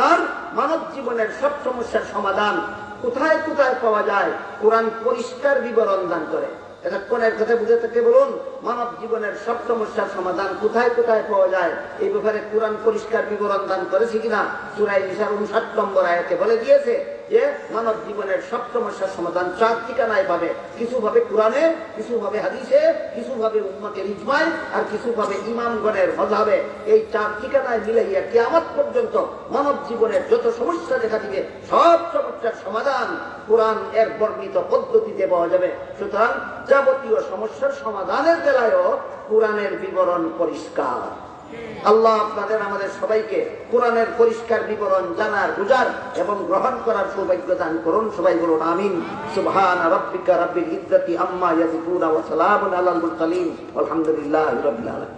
আর মানব জীবনের সব সমস্যার সমাধান কোথায় কোথায় পাওয়া যায় কোরআন পরিষ্কার বিবরণ দান করে। এতক্ষণের কথা বুঝে থাকতে বলুন, মানব জীবনের সব সমস্যার সমাধান কোথায় কোথায় পাওয়া যায় এই ব্যাপারে কোরআন পরিষ্কার বিবরণ দান করেছে কিনা? সূরা নিসার 59 নম্বর আয়াতে বলে দিয়েছে যে মানব জীবনের সব সমস্যার সমাধান 4 ঠিকানায় পাবে। কিছু ভাবে কোরআনে, কিছু ভাবে হাদিসে, কিছু ভাবে উম্মতের ইজমায়, আর কিছু ভাবে ইমামগণের মাযহাবে। এই 4 ঠিকানায় মিলাইয়া কিয়ামত পর্যন্ত মানব জীবনের যত সমস্যা দেখা দিবে সব সমস্যার সমাধান কোরআন এর বর্ণিত পদ্ধতিতে পাওয়া যাবে। সুতরাং যাবতীয় সমস্যার সমাধানের বেলায়ও কোরআনের বিবরণ পরিষ্কার। আল্লাহ আপনাদের আমাদের সবাইকে কোরআনের পরিষ্কার বিবরণ জানার, বুঝার এবং গ্রহণ করার সৌভাগ্য দান করুন। সবাই বলুন আমিন। সুবহানা রাব্বিকা রাব্বিল ইজ্জাতি আম্মা ইয়াসিফুন ওয়া সালামুন আলাল মুরসালিন আলহামদুলিল্লাহি রাব্বিল আলামিন।